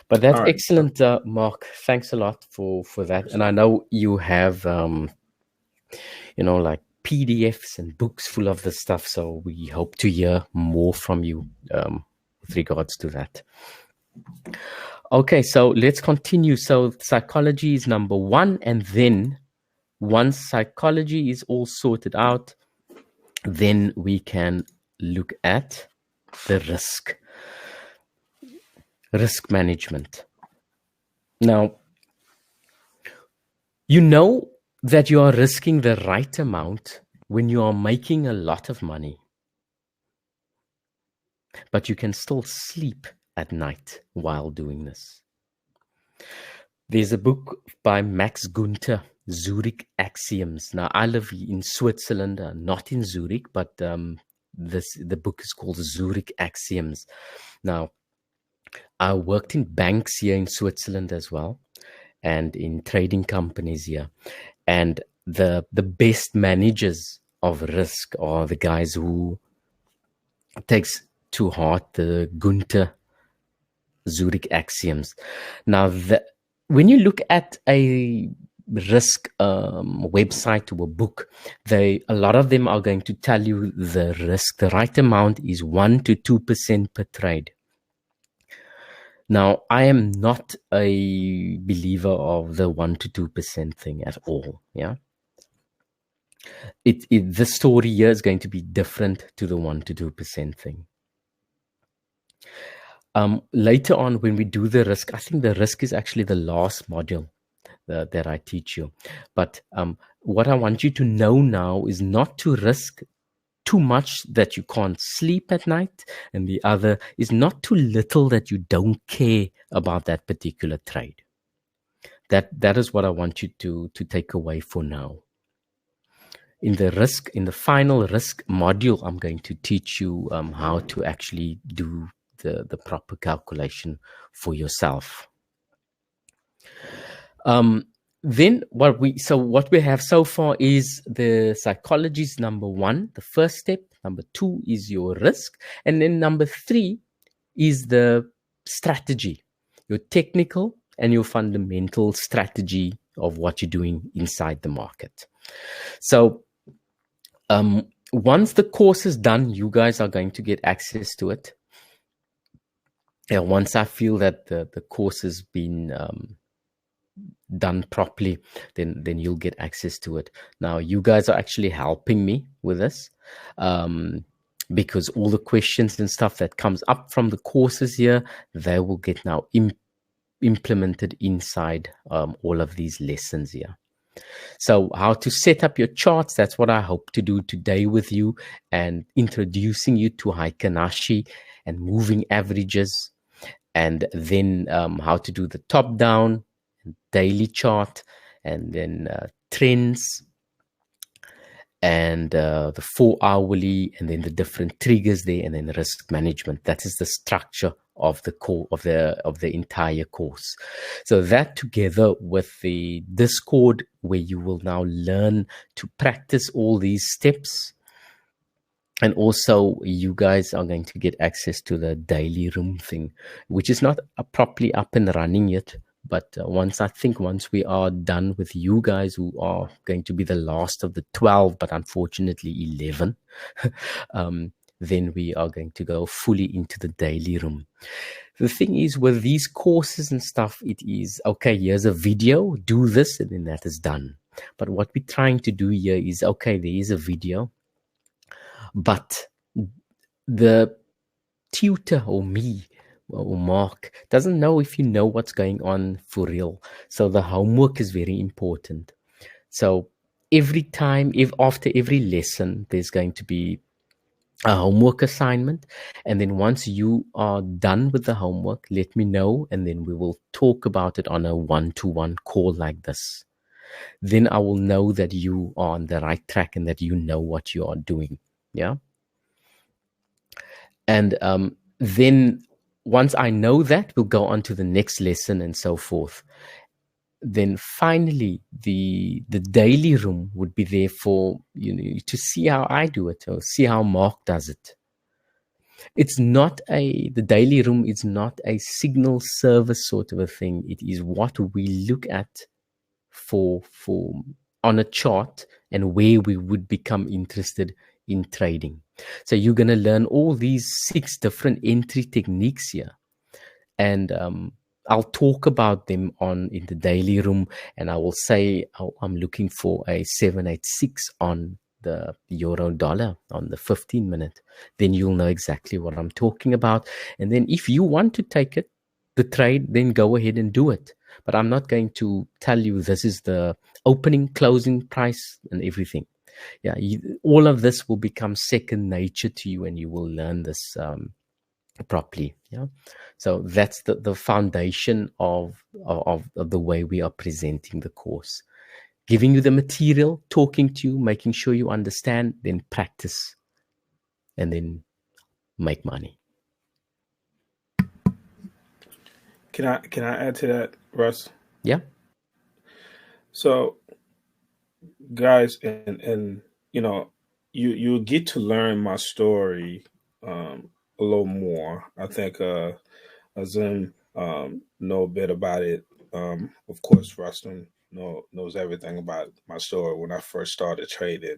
But that's right. Excellent, Mark. Thanks a lot for that. And I know you have, like PDFs and books full of this stuff. So we hope to hear more from you with regards to that. Okay, so let's continue. So psychology is number one. And then once psychology is all sorted out, then we can look at the risk management. Now, you know that you are risking the right amount when you are making a lot of money, but you can still sleep at night while doing this. There's a book by Max Gunther, Zurich Axioms. Now, I live in Switzerland, not in Zurich, but the book is called Zurich Axioms. Now, I worked in banks here in Switzerland as well, and in trading companies here. And the best managers of risk are the guys who takes to heart the Gunther Zurich Axioms. Now, when you look at a risk website or a book, a lot of them are going to tell you the risk. The right amount is 1 to 2% per trade. Now, I am not a believer of the 1 to 2% thing at all. Yeah, the story here is going to be different to the 1 to 2% thing. Later on, when we do the risk, I think the risk is actually the last module that I teach you. But what I want you to know now is not to risk too much that you can't sleep at night, and the other is not too little that you don't care about that particular trade. That is what I want you to take away for now. In the final risk module, I'm going to teach you how to actually do the proper calculation for yourself. Then what we have so far is the psychology is number 1, the first step. Number 2 is your risk. And then number 3 is the strategy, your technical and your fundamental strategy of what you're doing inside the market. So once the course is done, you guys are going to get access to it. Once I feel that the course has been done properly, then you'll get access to it. Now, you guys are actually helping me with this because all the questions and stuff that comes up from the courses here, they will get now implemented inside all of these lessons here. So how to set up your charts, that's what I hope to do today with you, and introducing you to Heikin-Ashi and moving averages, and then how to do the top down daily chart, and then trends, and the 4 hourly, and then the different triggers there, and then risk management. That is the structure of the core of the entire course. So that, together with the Discord, where you will now learn to practice all these steps, and also you guys are going to get access to the daily room thing, which is not properly up and running yet. But once we are done with you guys, who are going to be the last of the 12, but unfortunately 11, then we are going to go fully into the daily room. The thing is, with these courses and stuff, it is, okay, here's a video, do this, and then that is done. But what we're trying to do here is, okay, there is a video, but the tutor or me or Mark doesn't know if you know what's going on for real. So the homework is very important. So every time, after every lesson, there's going to be a homework assignment. And then once you are done with the homework, let me know, and then we will talk about it on a one-to-one call like this. Then I will know that you are on the right track and that you know what you are doing. Yeah. And then once I know that, we'll go on to the next lesson and so forth. Then finally, the daily room would be there for to see how I do it, or see how Mark does it. The daily room is not a signal service sort of a thing. It is what we look at for on a chart, and where we would become interested in trading. So you're going to learn all these 6 different entry techniques here, and I'll talk about them in the daily room, and I will say, I'm looking for a 786 on the euro dollar on the 15-minute. Then you'll know exactly what I'm talking about. And then if you want to take the trade, then go ahead and do it. But I'm not going to tell you this is the opening, closing price and everything. Yeah, all of this will become second nature to you, and you will learn this properly. Yeah, so that's the foundation of the way we are presenting the course. Giving you the material, talking to you, making sure you understand, then practice, and then make money. Can I add to that, Russ? Yeah. So, guys, and you know, you get to learn my story a little more. I think Azim know a bit about it. Of course, Rustin knows everything about my story when I first started trading,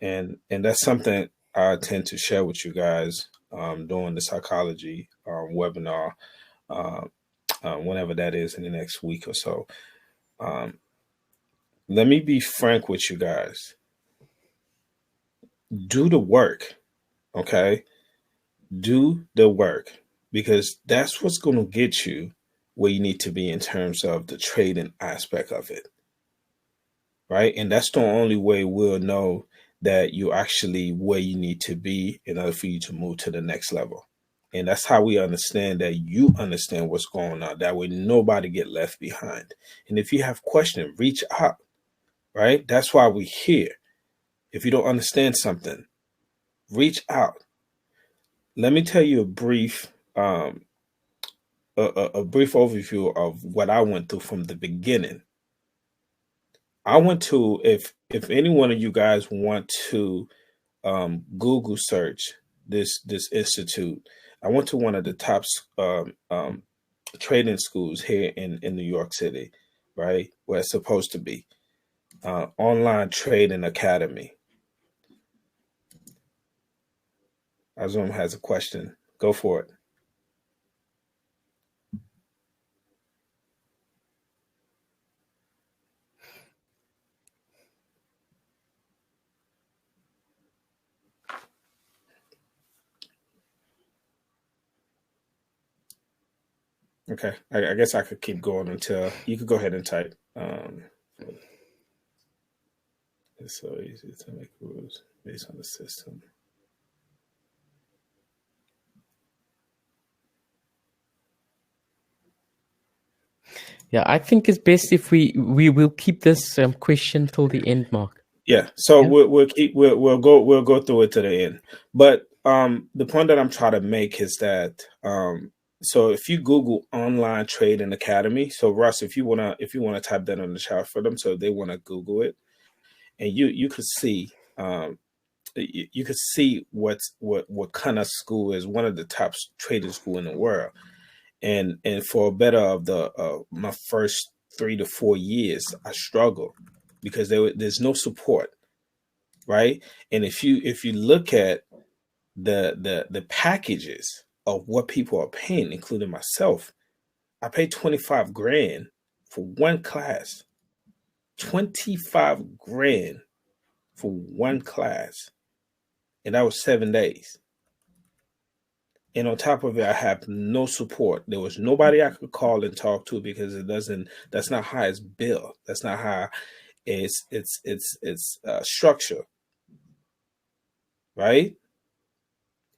and that's something I tend to share with you guys during the psychology webinar, uh, whenever that is in the next week or so. Let me be frank with you guys. Do the work, okay? Do the work, because that's what's going to get you where you need to be in terms of the trading aspect of it, right? And that's the only way we'll know that you're actually where you need to be in order for you to move to the next level. And that's how we understand that you understand what's going on. That way nobody get left behind. And if you have questions, reach out, right? That's why we're here. If you don't understand something, reach out. Let me tell you a brief a brief overview of what I went through from the beginning. I went to, if any one of you guys want to Google search this institute, I went to one of the top trading schools here in New York City, right, where it's supposed to be, Online Trading Academy. Azum has a question. Go for it. Okay, I guess I could keep going until you could go ahead and type. It's so easy to make rules based on the system. Yeah, I think it's best if we will keep this question till the end, Mark. Yeah, so Yeah. we'll go through it to the end. But the point that I'm trying to make is that so if you Google Online Trading Academy, so Russ, if you wanna type that on the chat for them, so they wanna Google it, and you could see you could see what kind of school is one of the top trading school in the world, and for a better of the my first 3 to 4 years, I struggled because there's no support, right? And if you look at the packages of what people are paying, including myself, I paid 25 grand for one class. 25 grand for one class. And that was 7 days. And on top of it, I have no support. There was nobody I could call and talk to because that's not how it's built. That's not how it's structured, right?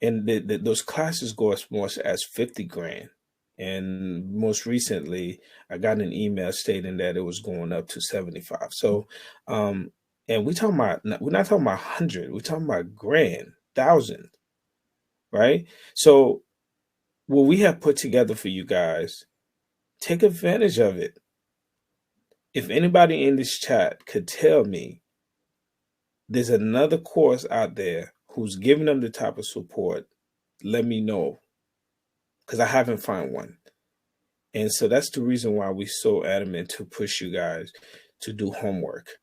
And those classes go as much as 50 grand. And most recently, I got an email stating that it was going up to 75. So, and we're not talking about 100. We're talking about grand, thousand, right? So, what we have put together for you guys, take advantage of it. If anybody in this chat could tell me there's another course out there who's giving them the type of support, let me know, because I haven't found one. And so that's the reason why we're so adamant to push you guys to do homework,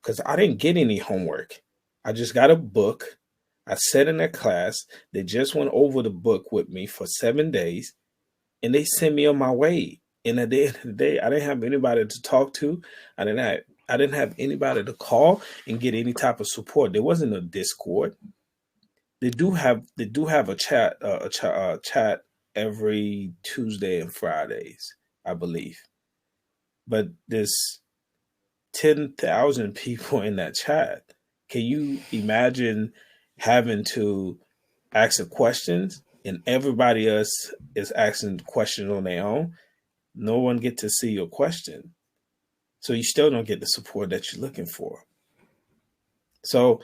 because I didn't get any homework. I just got a book. I sat in a class. They just went over the book with me for 7 days, and they sent me on my way. And at the end of the day, I didn't have anybody to talk to. I didn't have anybody to call and get any type of support. There wasn't a Discord. They do have a chat every Tuesday and Fridays, I believe. But there's 10,000 people in that chat. Can you imagine having to ask the questions and everybody else is asking questions on their own? No one get to see your question. So you still don't get the support that you're looking for. So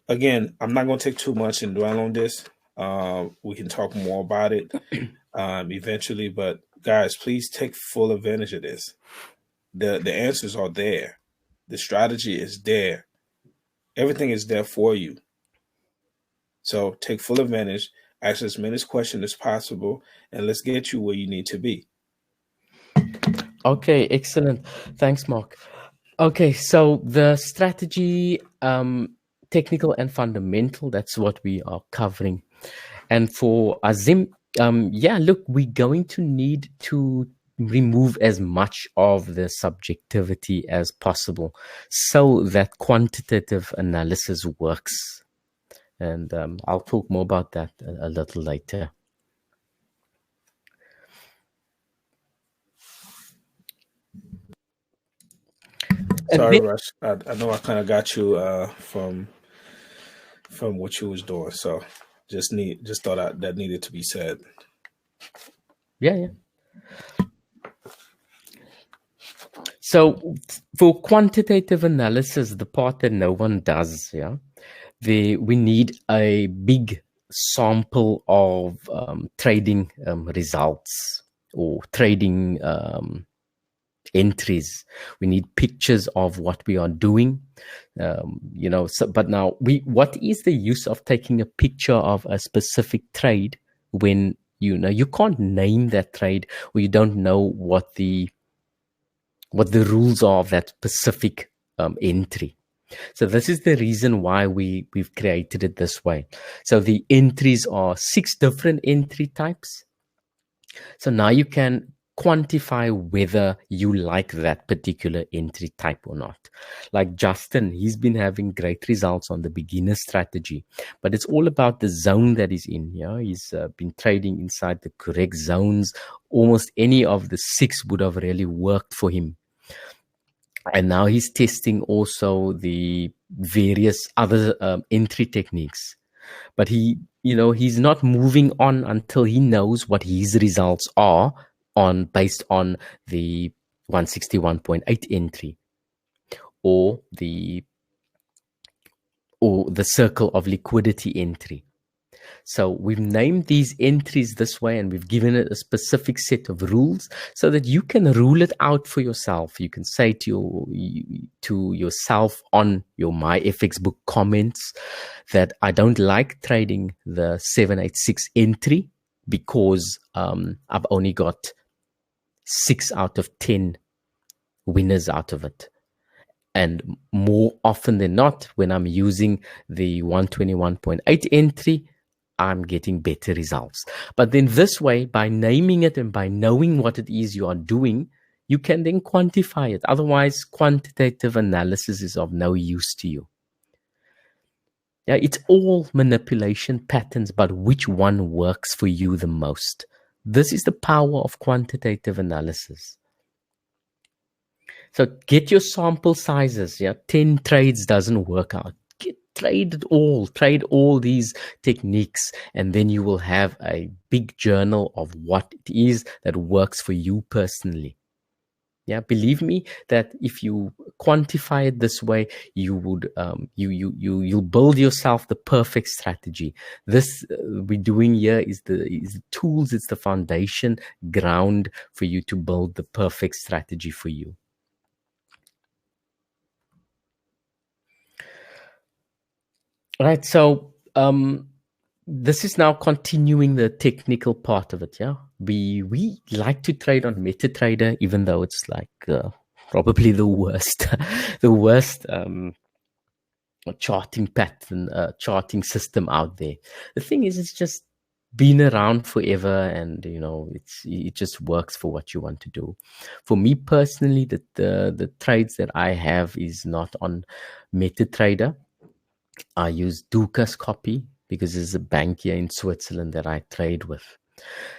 again, I'm not going to take too much and dwell on this. We can talk more about it eventually, but guys, please take full advantage of this. The answers are there. The strategy is there. Everything is there for you. So take full advantage, ask as many questions as possible, and let's get you where you need to be. Okay, excellent. Thanks, Mark. Okay, so the strategy, technical and fundamental, that's what we are covering. And for Azim, look, we're going to need to remove as much of the subjectivity as possible so that quantitative analysis works. And I'll talk more about that a little later. Sorry, Rush. I know I kind of got you from what you was doing, so just thought that needed to be said. Yeah. So for quantitative analysis, the part that no one does, we need a big sample of trading results or trading entries. We need pictures of what we are doing, but now what is the use of taking a picture of a specific trade when you can't name that trade, or you don't know what the rules are of that specific entry. So this is the reason why we've created it this way. So the entries are 6 different entry types. So now you can quantify whether you like that particular entry type or not. Like Justin, he's been having great results on the beginner strategy, but it's all about the zone that he's in. He's been trading inside the correct zones. Almost any of the 6 would have really worked for him. And now he's testing also the various other entry techniques. But he's not moving on until he knows what his results are based on the 161.8 entry or the circle of liquidity entry. So we've named these entries this way, and we've given it a specific set of rules so that you can rule it out for yourself. You can say to yourself on your MyFXBook comments that I don't like trading the 786 entry because I've only got 6 out of 10 winners out of it. And more often than not, when I'm using the 121.8 entry, I'm getting better results. But then this way, by naming it and by knowing what it is you are doing, you can then quantify it. Otherwise, quantitative analysis is of no use to you. Yeah, it's all manipulation patterns, but which one works for you the most? This is the power of quantitative analysis. So get your sample sizes. 10 trades doesn't work out. Trade all these techniques, and then you will have a big journal of what it is that works for you personally. Believe me that if you quantify it this way, you would you'll build yourself the perfect strategy. This we're doing here is the tools. It's the foundation ground for you to build the perfect strategy for you. Right, so this is now continuing the technical part of it. We like to trade on MetaTrader, even though it's like probably the worst charting pattern, charting system out there. The thing is, it's just been around forever, and it just works for what you want to do. For me personally, the trades that I have is not on MetaTrader. I use Duca's copy because there's a bank here in Switzerland that I trade with.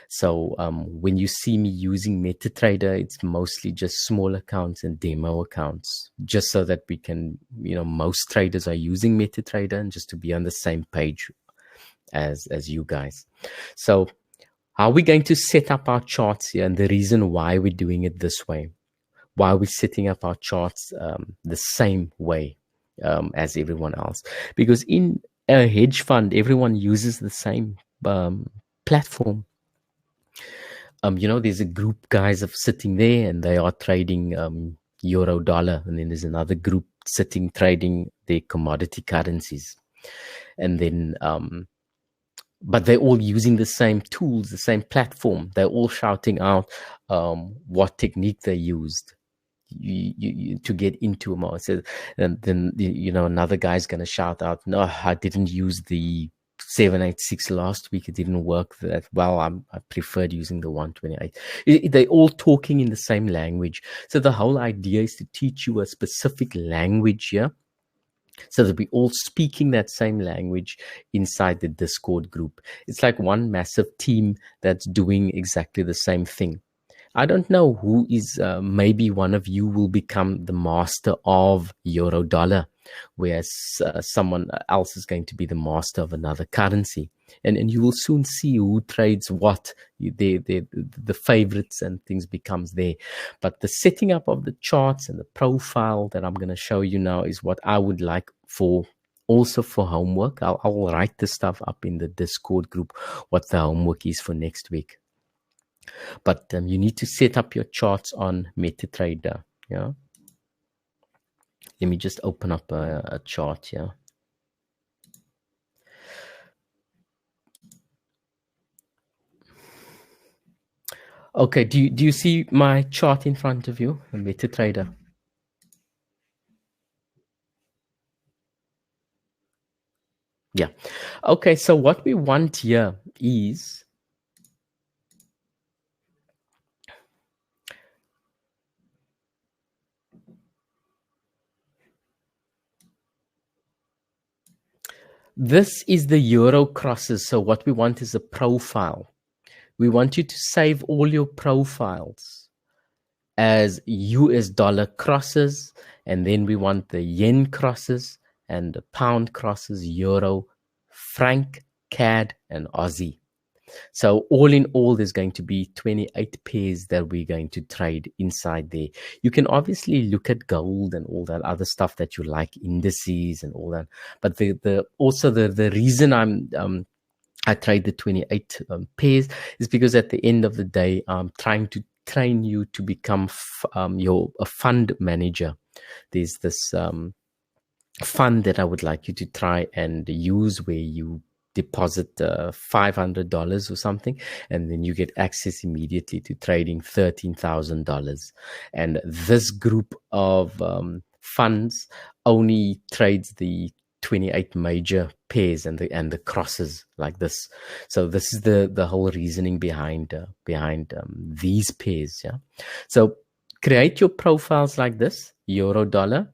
So when you see me using MetaTrader, it's mostly just small accounts and demo accounts, just so that we can, most traders are using MetaTrader, and just to be on the same page as you guys. So how are we going to set up our charts here, and the reason why we're doing it this way, why we're setting up our charts the same way as everyone else? Because in a hedge fund, everyone uses the same platform. There's a group guys of sitting there and they are trading euro dollar, and then there's another group sitting trading their commodity currencies, and then but they're all using the same tools, the same platform. They're all shouting out what technique they used to get into a market. So, and then another guy's going to shout out, "No, I didn't use the 786 last week. It didn't work that well. I preferred using the 128." They're all talking in the same language. So the whole idea is to teach you a specific language here, so that we're all speaking that same language inside the Discord group. It's like one massive team that's doing exactly the same thing. I don't know who is, maybe one of you will become the master of euro dollar, whereas someone else is going to be the master of another currency. And you will soon see who trades what. The favorites and things becomes there. But the setting up of the charts and the profile that I'm going to show you now is what I would like also for homework. I'll write the stuff up in the Discord group, what the homework is for next week. But you need to set up your charts on MetaTrader. Yeah. Let me just open up a chart here. Okay, do you see my chart in front of you, MetaTrader? Yeah. Okay, so what we want here is this is the euro crosses. So what we want is a profile. We want you to save all your profiles as US dollar crosses, and then we want the yen crosses and the pound crosses, euro, franc, CAD, and Aussie. So all in all, there's going to be 28 pairs that we're going to trade inside there. You can obviously look at gold and all that other stuff that you like, indices and all that. But the reason I trade the 28 pairs is because at the end of the day, I'm trying to train you to become a fund manager. There's this fund that I would like you to try and use, where you deposit $500 or something, and then you get access immediately to trading $13,000. And this group of funds only trades the 28 major pairs and the crosses like this. So this is the whole reasoning behind these pairs. Yeah. So create your profiles like this: euro dollar.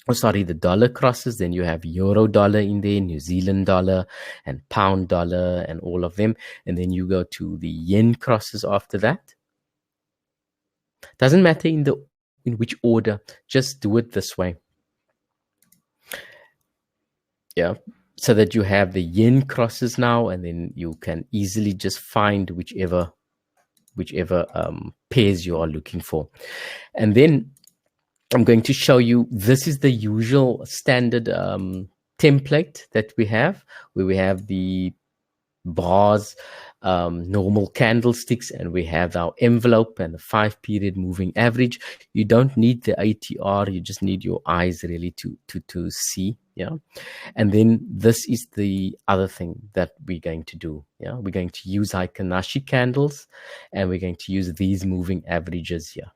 The dollar crosses. Then you have euro dollar in there, New Zealand dollar, and pound dollar, and all of them. And then you go to the yen crosses after that. Doesn't matter in which order. Just do it this way. Yeah, so that you have the yen crosses now, and then you can easily just find whichever pairs you are looking for. And then I'm going to show you, this is the usual standard template that we have, where we have the bars, normal candlesticks, and we have our envelope and the 5-period moving average. You don't need the ATR, you just need your eyes really to see. Yeah. And then this is the other thing that we're going to do. Yeah, we're going to use Heikin-Ashi candles, and we're going to use these moving averages here.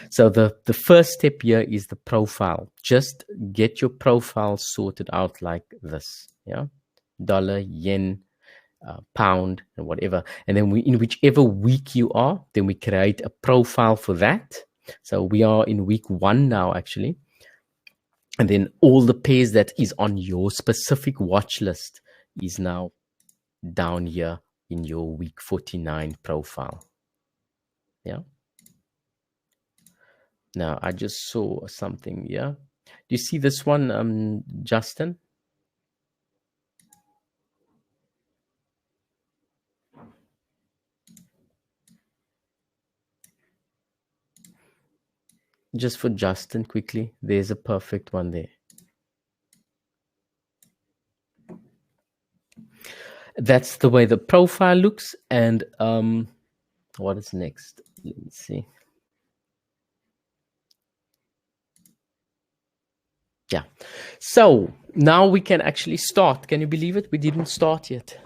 So the first step here is the profile. Just get your profile sorted out like this. Yeah, dollar, yen, pound, and whatever. And then in whichever week you are, then we create a profile for that. So we are in week 1 now, actually. And then all the pairs that is on your specific watch list is now down here in your week 49 profile. Yeah. Now I just saw something. Yeah. Do you see this one, Justin? Just for Justin quickly, there's a perfect one there. That's the way the profile looks. And what is next? Let me see. Yeah. So now we can actually start. Can you believe it? We didn't start yet.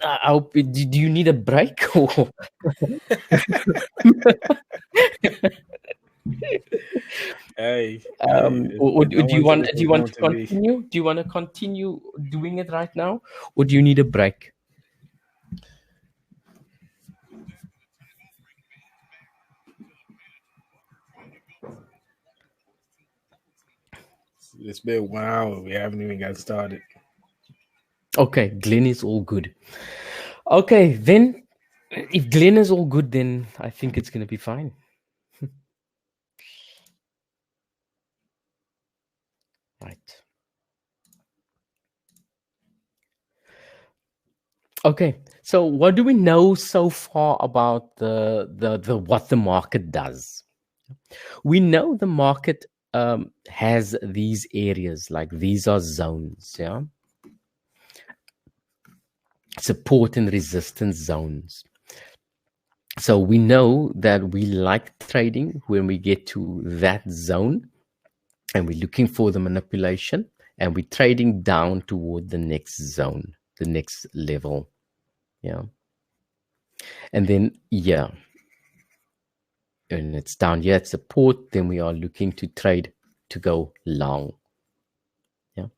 Do you need a break? Or? Hey, Or do you want to continue? Do you want to continue doing it right now, or do you need a break? It's been 1 hour. We haven't even got started. Okay, Glenn is all good. Okay, then if Glenn is all good, then I think it's going to be fine. Right. Okay, so what do we know so far about the what the market does? We know the market has these areas, like these are zones, yeah, support and resistance zones. So we know that we like trading when we get to that zone, and we're looking for the manipulation, and we're trading down toward the next zone, the next level. Yeah. And then, yeah, and it's down here at support, then we are looking to trade to go long. Yeah.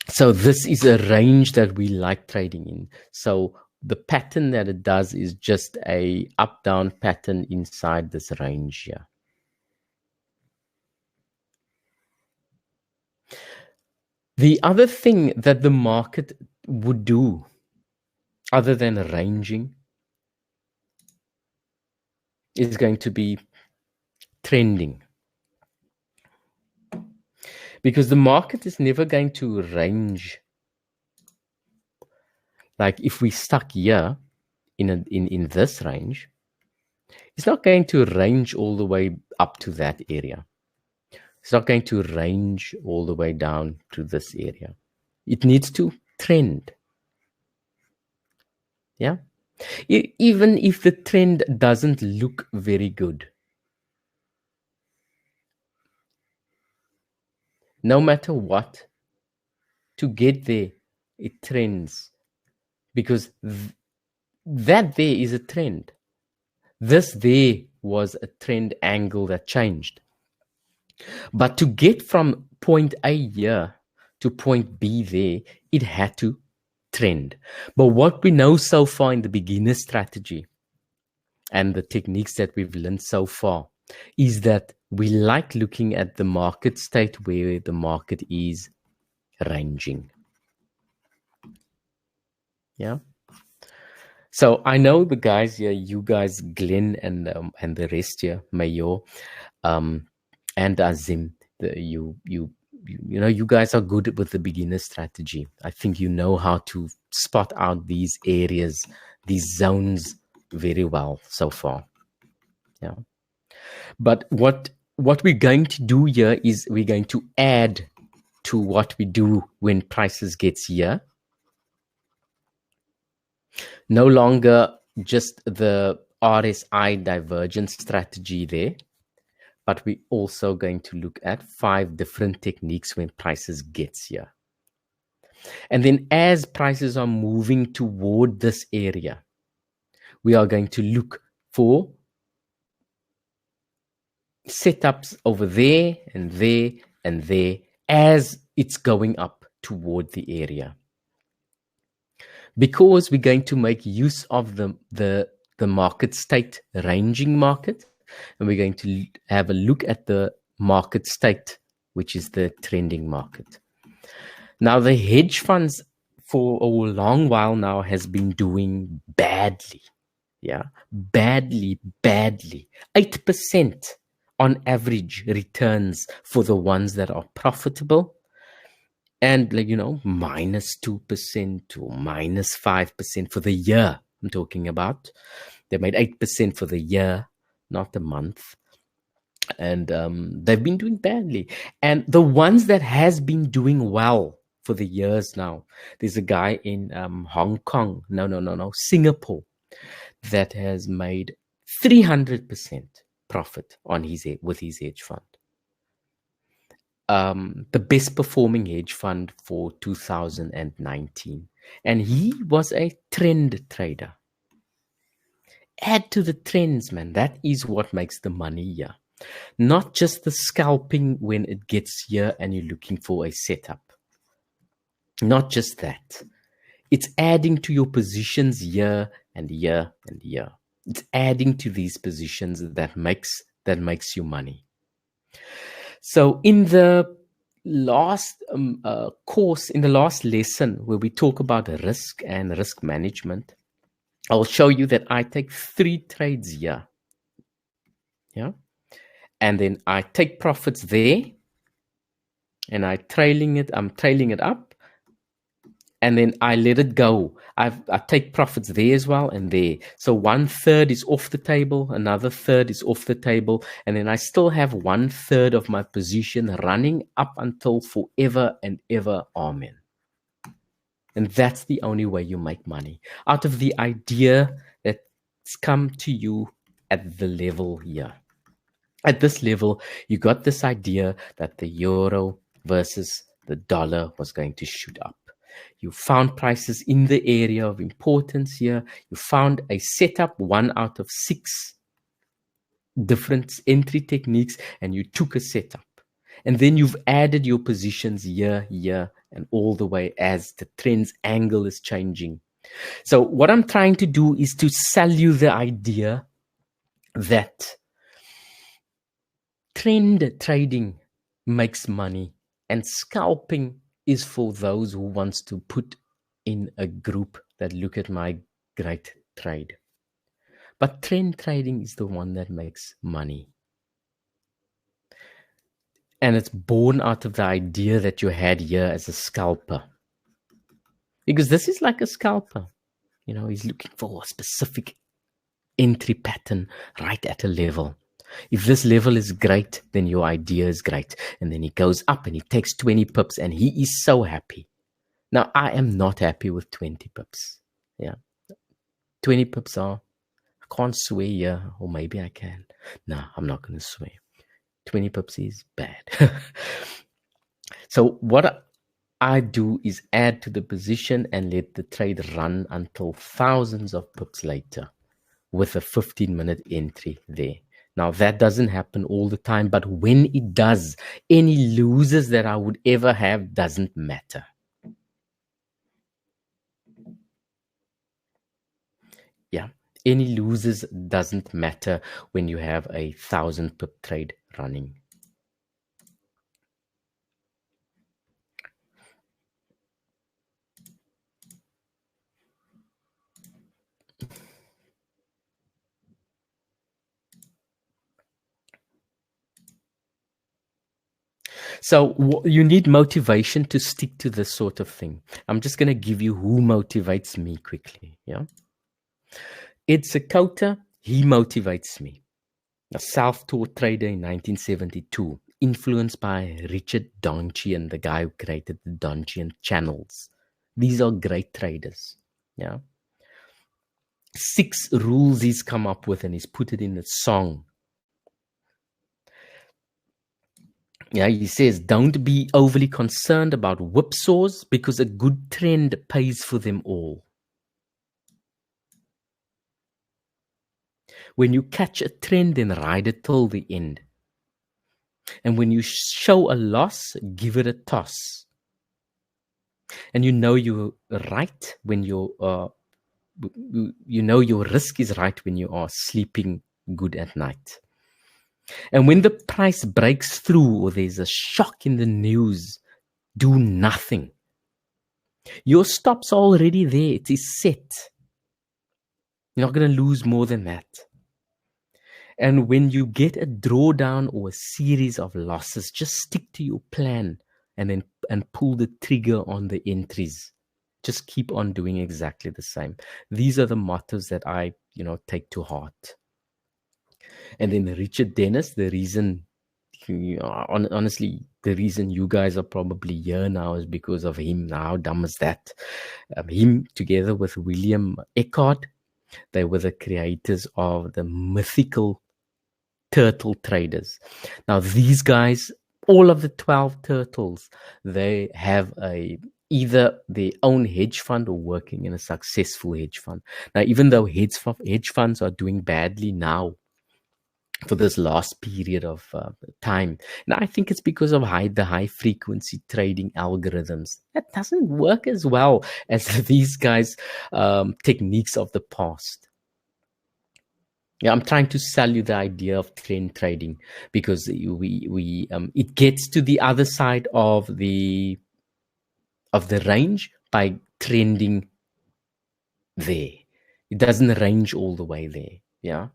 So this is a range that we like trading in. So the pattern that it does is just a up-down pattern inside this range here. The other thing that the market would do, other than ranging, is going to be trending. Because the market is never going to range. Like if we stuck here in this range, it's not going to range all the way up to that area. It's not going to range all the way down to this area. It needs to trend. Yeah. Even if the trend doesn't look very good, no matter what, to get there, it trends. Because that there is a trend. This there was a trend angle that changed. But to get from point A here to point B there, it had to trend. But what we know so far in the beginner strategy and the techniques that we've learned so far is that we like looking at the market state where the market is ranging. Yeah. So I know the guys here, you guys, Glenn and the rest here, Mayor, and Azim, you know, you guys are good with the beginner strategy. I think you know how to spot out these areas, these zones very well so far. Yeah. But what we're going to do here is we're going to add to what we do when prices gets here. No longer just the RSI divergence strategy there, but we're also going to look at 5 different techniques when prices gets here. And then as prices are moving toward this area, we are going to look for setups over there and there and there as it's going up toward the area. Because we're going to make use of the market state ranging market, and we're going to have a look at the market state, which is the trending market. Now, the hedge funds for a long while now has been doing badly. Yeah, badly. 8% on average returns for the ones that are profitable, and -2% to -5% for the year. I'm talking about. They made 8% for the year, not the month. And they've been doing badly. And the ones that has been doing well for the years now, there's a guy in Hong Kong, Singapore, that has made 300% profit on with his hedge fund. The best performing hedge fund for 2019. And he was a trend trader. Add to the trends, man. That is what makes the money here. Not just the scalping when it gets here and you're looking for a setup. Not just that. It's adding to your positions year and year and year. It's adding to these positions that makes you money. So in the last course, in the last lesson where we talk about risk and risk management, I'll show you that I take 3 trades here. Yeah. And then I take profits there and I'm trailing it up. And then I let it go. I take profits there as well and there. So 1/3 is off the table. Another third is off the table. And then I still have 1/3 of my position running up until forever and ever. Amen. And that's the only way you make money. Out of the idea that's come to you at the level here. At this level, you got this idea that the euro versus the dollar was going to shoot up. You found prices in the area of importance here. You found a setup, 1 out of 6 different entry techniques, and you took a setup. And then you've added your positions here, and all the way as the trend's angle is changing. So what I'm trying to do is to sell you the idea that trend trading makes money and scalping is for those who wants to put in a group that look at my great trade. But trend trading is the one that makes money. And it's born out of the idea that you had here as a scalper. Because this is like a scalper. He's looking for a specific entry pattern right at a level. If this level is great, then your idea is great. And then he goes up and he takes 20 pips and he is so happy. Now, I am not happy with 20 pips. Yeah. 20 pips I can't swear here, or maybe I can. No, I'm not going to swear. 20 pips is bad. So what I do is add to the position and let the trade run until thousands of pips later with a 15-minute entry there. Now, that doesn't happen all the time, but when it does, any losers that I would ever have doesn't matter. Yeah, any losers doesn't matter when you have a 1,000 pip trade running. So you need motivation to stick to this sort of thing. I'm just going to give you who motivates me quickly. Yeah, Ed Sakota, he motivates me. A self-taught trader in 1972, influenced by Richard Donchian, the guy who created the Donchian channels. These are great traders. Yeah, 6 rules he's come up with and he's put it in a song. Yeah, he says, don't be overly concerned about whipsaws because a good trend pays for them all. When you catch a trend, then ride it till the end. And when you show a loss, give it a toss. And you're right when your risk is right when you are sleeping good at night. And when the price breaks through or there's a shock in the news, do nothing. Your stop's already there. It is set. You're not going to lose more than that. And when you get a drawdown or a series of losses, just stick to your plan and pull the trigger on the entries. Just keep on doing exactly the same. These are the mottos that I, take to heart. And then Richard Dennis, the reason, honestly, the reason you guys are probably here now is because of him. Now, how dumb is that? Him together with William Eckhart, they were the creators of the mythical turtle traders. Now, these guys, all of the 12 turtles, they have either their own hedge fund or working in a successful hedge fund. Now, even though hedge funds are doing badly now for this last period of time, and I think it's because of the high frequency trading algorithms that doesn't work as well as these guys' techniques of the past. Yeah, I'm trying to sell you the idea of trend trading because it gets to the other side of the range by trending there. It doesn't range all the way there. Yeah.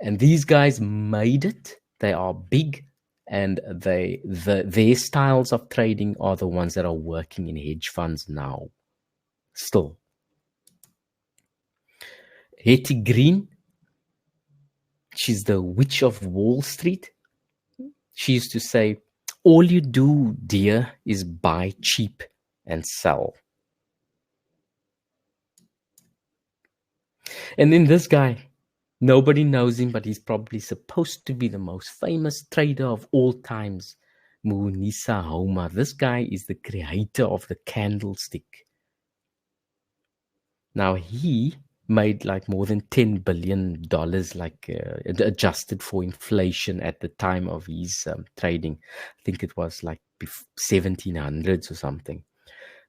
And these guys made it. They are big, and their styles of trading are the ones that are working in hedge funds now. Still. Hetty Green, she's the witch of Wall Street. She used to say, all you do, dear, is buy cheap and sell. And then this guy, nobody knows him, but he's probably supposed to be the most famous trader of all times, Munisa Homa. This guy is the creator of the candlestick. Now, he made like more than $10 billion, adjusted for inflation at the time of his trading. I think it was like 1700s or something.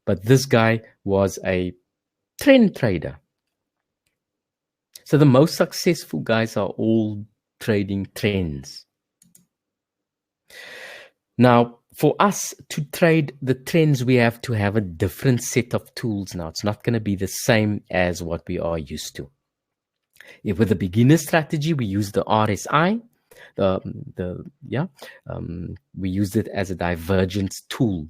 But this guy was a trend trader. So the most successful guys are all trading trends. Now, for us to trade the trends, we have to have a different set of tools now. It's not going to be the same as what we are used to. If with a beginner strategy, we use the RSI. We used it as a divergence tool.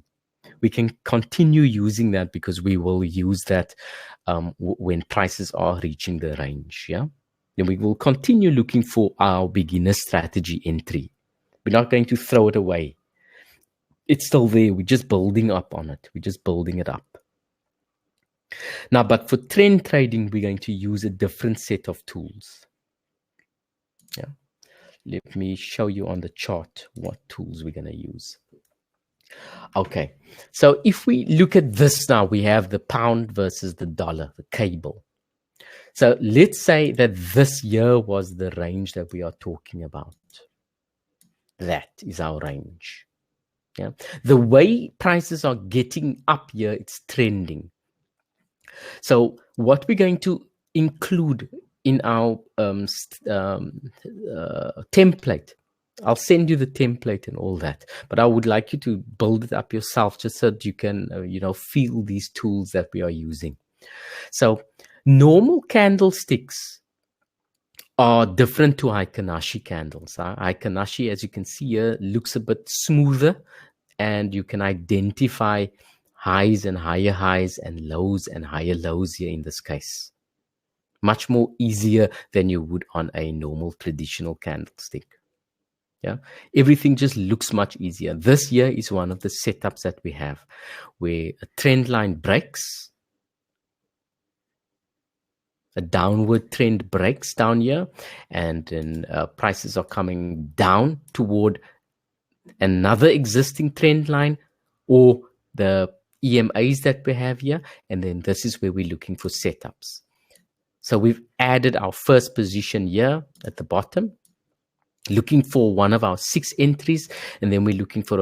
We can continue using that because we will use that when prices are reaching the range. Yeah. Then we will continue looking for our beginner strategy entry. We're not going to throw it away. It's still there. We're just building up on it. We're just building it up. Now, but for trend trading, we're going to use a different set of tools. Yeah. Let me show you on the chart what tools we're going to use. Okay. So if we look at this now, we have the pound versus the dollar, the cable. So let's say that this year was the range that we are talking about. That is our range. Yeah. The way prices are getting up here, it's trending. So what we're going to include in our template, I'll send you the template and all that, but I would like you to build it up yourself just so that you can, feel these tools that we are using. So normal candlesticks are different to Heikin-Ashi candles. Heikin-Ashi, as you can see here, looks a bit smoother, and you can identify highs and higher highs and lows and higher lows here in this case. Much more easier than you would on a normal traditional candlestick. Yeah, everything just looks much easier. This here is one of the setups that we have where a trend line breaks, a downward trend breaks down here, and then prices are coming down toward another existing trend line or the EMAs that we have here, and then this is where we're looking for setups. So we've added our first position here at the bottom, looking for one of our 6 entries, and then we're looking for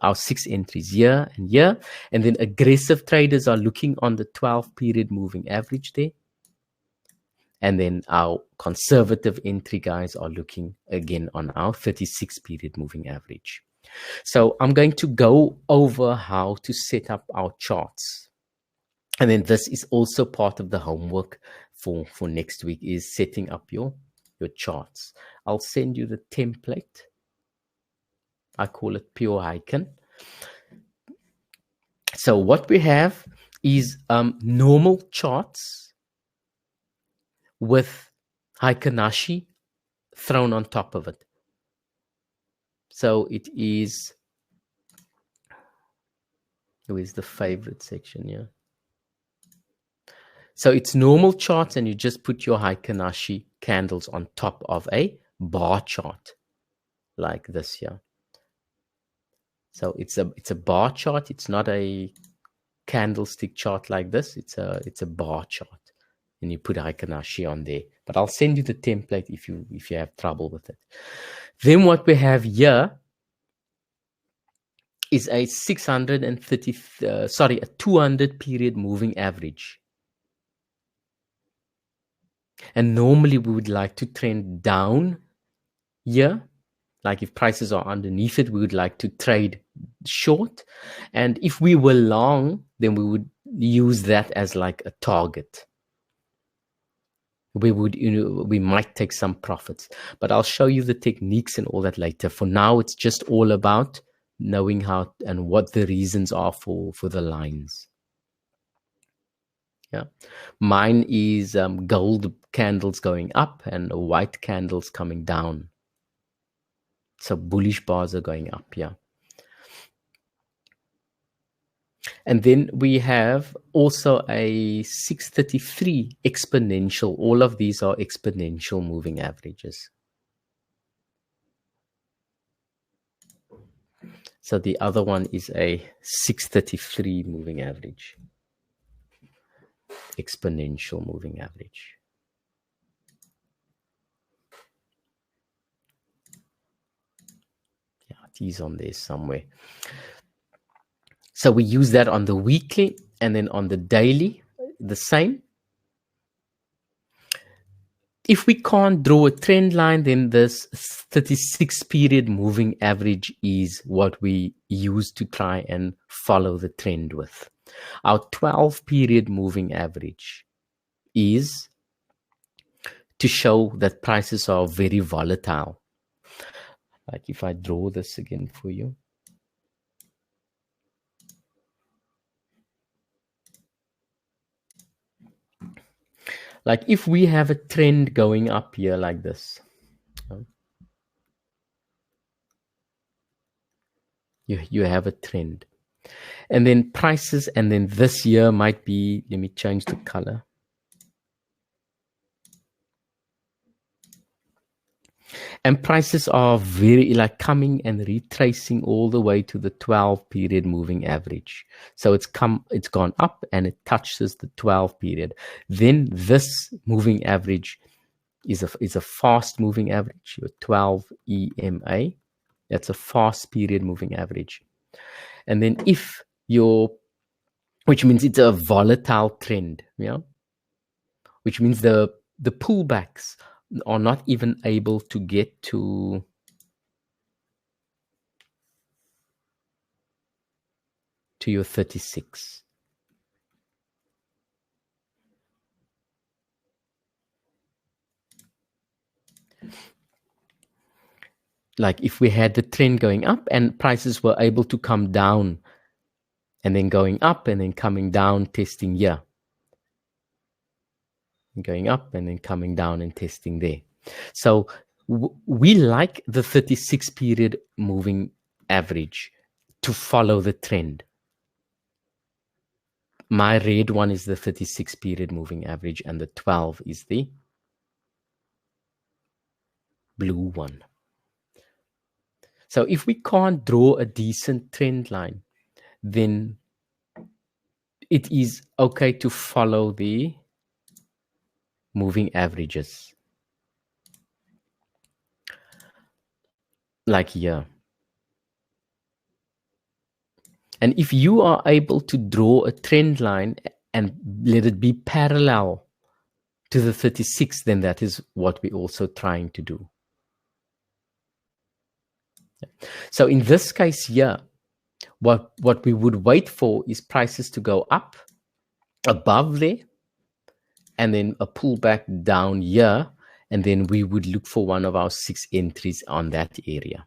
our 6 entries here and here, and then aggressive traders are looking on the 12-period moving average there. And then our conservative entry guys are looking again on our 36-period moving average. So I'm going to go over how to set up our charts. And then this is also part of the homework for next week, is setting up your charts. I'll send you the template. I call it Pure Icon. So what we have is normal charts with Heiken-Ashi thrown on top of it. So it is, where's the favorite section here? So it's normal charts, and you just put your Heiken-Ashi candles on top of a bar chart like this here. So it's a bar chart. It's not a candlestick chart like this. It's a bar chart, and you put Heiken-Ashi on there. But I'll send you the template if you have trouble with it. Then what we have here is a 200 period moving average. And normally we would like to trend down here. Like if prices are underneath it, we would like to trade short. And if we were long, then we would use that as like a target. We would, we might take some profits, but I'll show you the techniques and all that later. For now, it's just all about knowing how and what the reasons are for the lines. Yeah, mine is gold candles going up and white candles coming down. So bullish bars are going up, yeah. And then we have also a 633 exponential. All of these are exponential moving averages. So the other one is a 633 moving average. Exponential moving average. Yeah, it is on there somewhere. So we use that on the weekly, and then on the daily, the same. If we can't draw a trend line, then this 36 period moving average is what we use to try and follow the trend with. Our 12 period moving average is to show that prices are very volatile. Like if I draw this again for you. Like if we have a trend going up here like this, you have a trend, and then prices, and then this year might be, let me change the color. And prices are very like coming and retracing all the way to the 12 period moving average. So it's gone up and it touches the 12 period. Then this moving average is a fast moving average, your 12 EMA. That's a fast period moving average. And then if which means it's a volatile trend, yeah, which means the pullbacks are not even able to get to your 36. Like if we had the trend going up and prices were able to come down and then going up and then coming down, testing here. Going up and then coming down and testing there. So we like the 36 period moving average to follow the trend. My red one is the 36 period moving average, and the 12 is the blue one. So if we can't draw a decent trend line, then it is okay to follow the moving averages. Like here. And if you are able to draw a trend line and let it be parallel to the 36, then that is what we're also trying to do. So in this case here, what we would wait for is prices to go up above there, and then a pullback down here, and then we would look for one of our 6 entries on that area.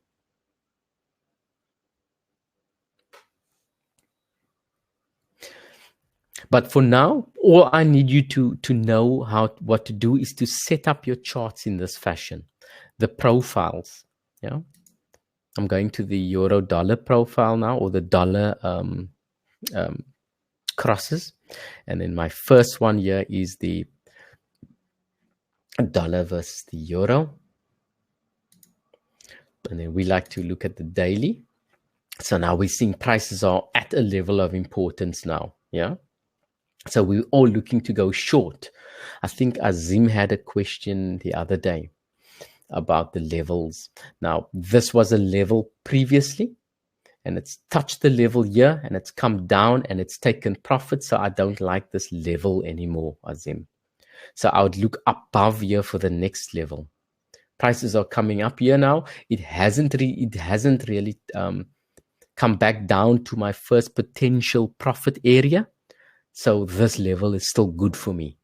But for now, all I need you to know what to do is to set up your charts in this fashion. The profiles. Yeah, I'm going to the euro dollar profile now, or the dollar crosses, and then my first one here is the dollar versus the euro, and then we like to look at the daily. So now we're seeing prices are at a level of importance now. Yeah. So we're all looking to go short. I think Azim had a question the other day about the levels. Now, this was a level previously, and it's touched the level here, and it's come down, and it's taken profit. So I don't like this level anymore, Azim. So I would look above here for the next level. Prices are coming up here now. It hasn't really come back down to my first potential profit area. So this level is still good for me.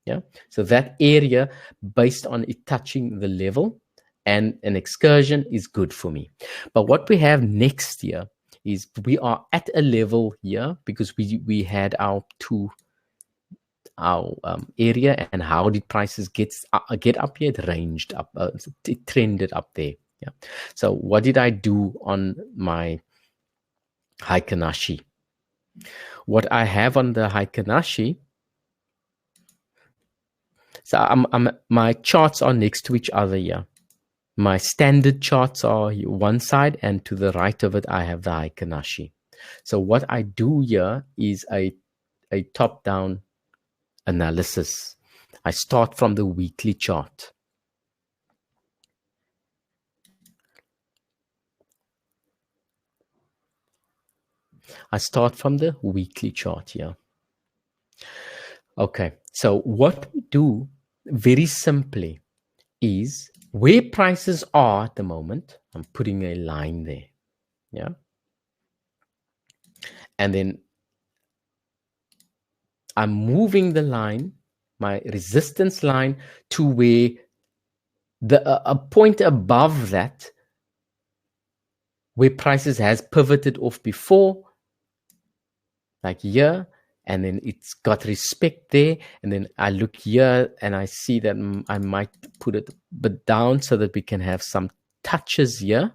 Yeah. So that area, based on it touching the level and an excursion, is good for me. But what we have next year is we are at a level here because we had our area, and how did prices get up here? It ranged up, it trended up there. Yeah. So what did I do on my Heikinashi? What I have on the Heikinashi, so my charts are next to each other here. My standard charts are one side, and to the right of it, I have the Heikinashi. So what I do here is a top-down analysis. I start from the weekly chart. I start from the weekly chart here. Okay, so what we do very simply is where prices are at the moment, I'm putting a line there. Yeah. And then I'm moving the line, my resistance line, to where a point above that, where prices has pivoted off before, like here, and then it's got respect there, and then I look here and I see that I might put it a bit down so that we can have some touches here.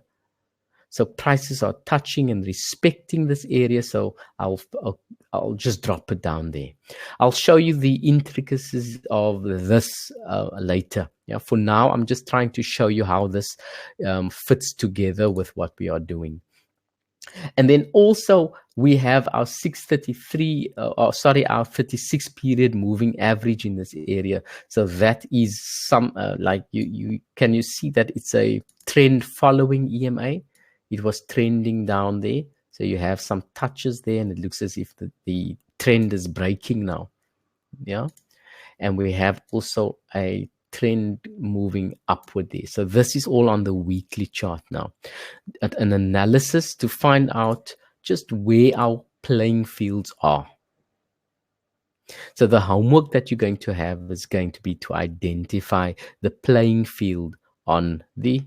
So prices are touching and respecting this area, so I'll just drop it down there. I'll show you the intricacies of this later. Yeah, for now, I'm just trying to show you how this fits together with what we are doing. And then also we have our 633, our 56 period moving average in this area. So that is some like can you see that it's a trend following EMA? It was trending down there. So you have some touches there, and it looks as if the trend is breaking now. Yeah. And we have also a trend moving upward there. So this is all on the weekly chart now. An analysis to find out just where our playing fields are. So the homework that you're going to have is going to be to identify the playing field on the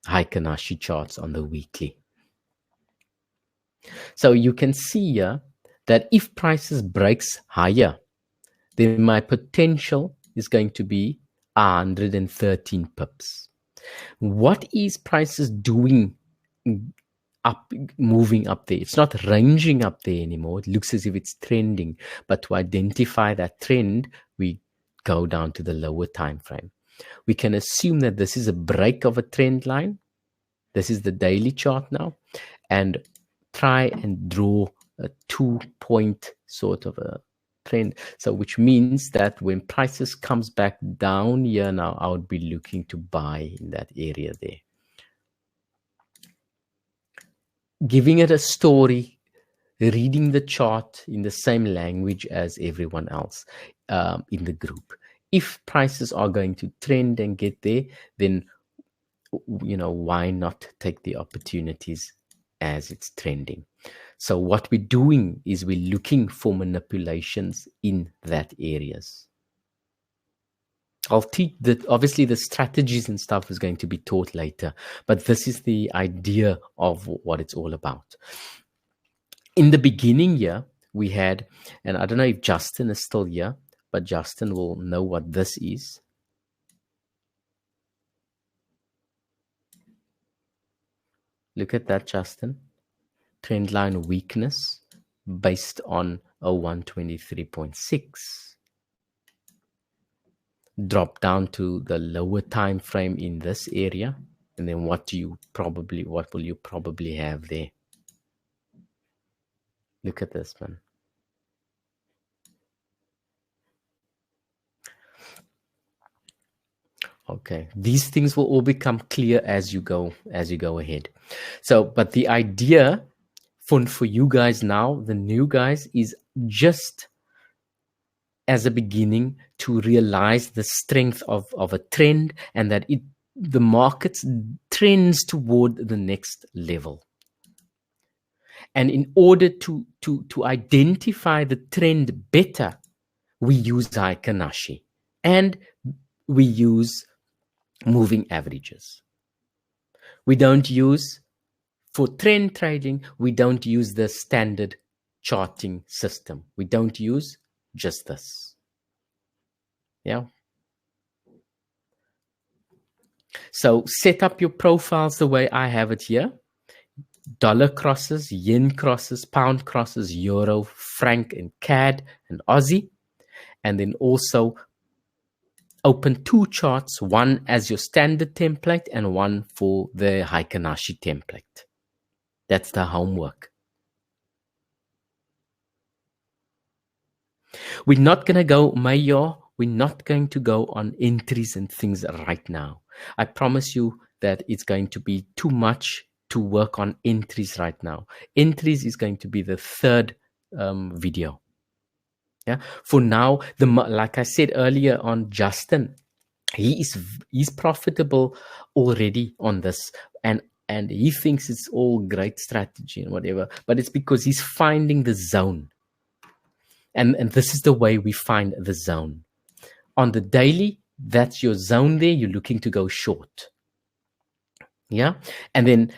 Heikinashi charts on the weekly. So you can see here that if prices breaks higher, then my potential is going to be 113 pips. What is prices doing up, moving up there? It's not ranging up there anymore. It looks as if it's trending. But to identify that trend, we go down to the lower time frame. We can assume that this is a break of a trend line. This is the daily chart now. And try and draw a 2-point sort of a trend. So which means that when prices comes back down here now, I would be looking to buy in that area there. Giving it a story, reading the chart in the same language as everyone else in the group. If prices are going to trend and get there, then why not take the opportunities as it's trending? So what we're doing is we're looking for manipulations in that areas. I'll teach that. Obviously the strategies and stuff is going to be taught later, but this is the idea of what it's all about. In the beginning here, we had, and I don't know if Justin is still here, but Justin will know what this is. Look at that, Justin. Trendline weakness based on 0123.6. Drop down to the lower time frame in this area, and then what will you probably have there? Look at this, man. Okay, these things will all become clear as you go ahead. So, but the idea for you guys now, the new guys, is just as a beginning to realize the strength of a trend, and that the market trends toward the next level. And in order to identify the trend better, we use Heikin-Ashi and we use moving averages. We don't use, for trend trading, we don't use the standard charting system. We don't use just this. Yeah. So set up your profiles the way I have it here. Dollar crosses, yen crosses, pound crosses, euro, franc, and CAD, and Aussie. And then also open two charts, one as your standard template and one for the Heikin-Ashi template. That's the homework. We're not going to go, Mayor, we're not going to go on entries and things right now. I promise you that it's going to be too much to work on entries right now. Entries is going to be the third video. Yeah. For now, like I said earlier on Justin, he's profitable already on this, and he thinks it's all great strategy and whatever, but it's because he's finding the zone. And this is the way we find the zone. On the daily, that's your zone there. You're looking to go short. Yeah. And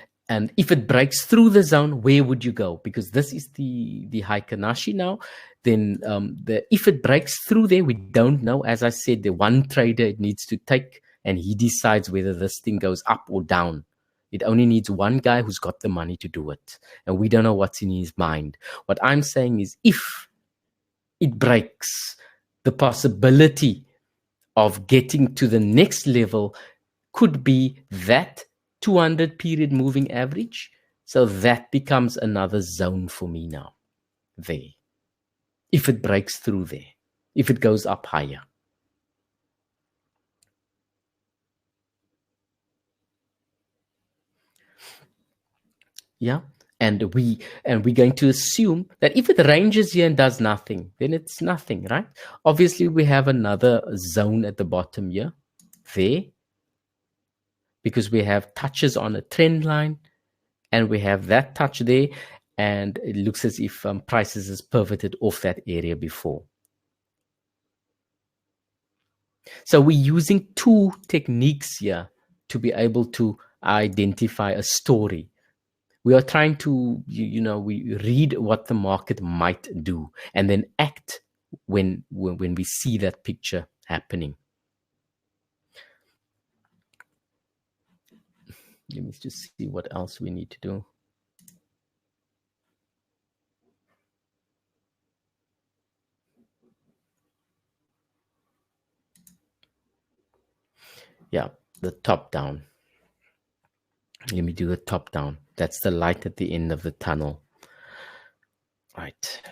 if it breaks through the zone, where would you go? Because this is the Heikin-Ashi now. Then if it breaks through there, we don't know. As I said, the one trader it needs to take, and he decides whether this thing goes up or down. It only needs one guy who's got the money to do it. And we don't know what's in his mind. What I'm saying is, if it breaks, the possibility of getting to the next level could be that 200 period moving average. So that becomes another zone for me now there. If it breaks through there, if it goes up higher. Yeah. And we're going to assume that if it ranges here and does nothing, then it's nothing, right? Obviously, we have another zone at the bottom here, there, because we have touches on a trend line, and we have that touch there, and it looks as if prices has pivoted off that area before. So we're using two techniques here to be able to identify a story. We are trying to, we read what the market might do and then act when we see that picture happening. Let me just see what else we need to do. Yeah, the top down. Let me do the top down. That's the light at the end of the tunnel. Right.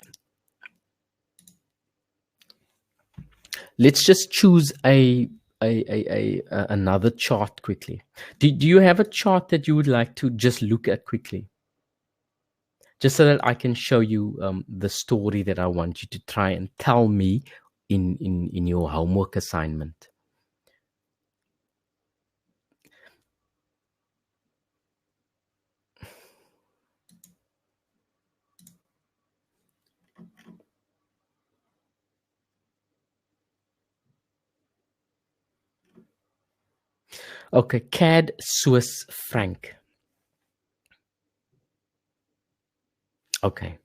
Let's just choose another chart quickly. Do you have a chart that you would like to just look at quickly? Just so that I can show you the story that I want you to try and tell me in your homework assignment. Okay, CAD Swiss franc. Okay,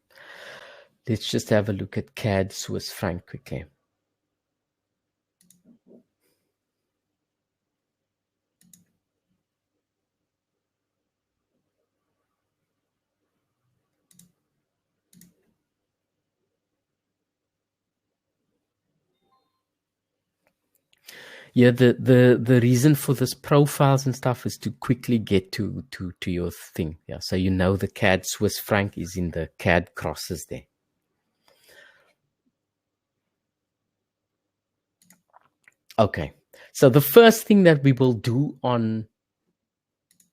let's just have a look at CAD Swiss franc quickly. Yeah, the reason for this profiles and stuff is to quickly get to your thing. Yeah, so you know the CAD Swiss franc is in the CAD crosses there. Okay, so the first thing that we will do on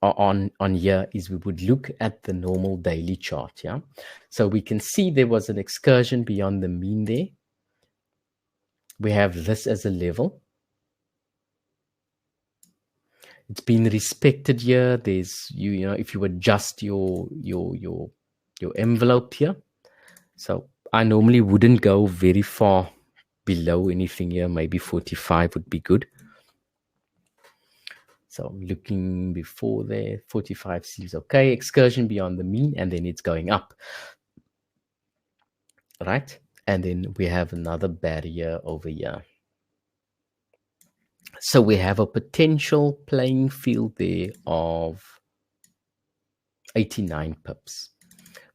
here is we would look at the normal daily chart. Yeah, so we can see there was an excursion beyond the mean there. We have this as a level. It's been respected here. There's you know if you adjust your envelope here. So I normally wouldn't go very far below anything here. Maybe 45 would be good. So I'm looking before there. 45 seems okay. Excursion beyond the mean, and then it's going up. Right? And then we have another barrier over here. So we have a potential playing field there of 89 pips.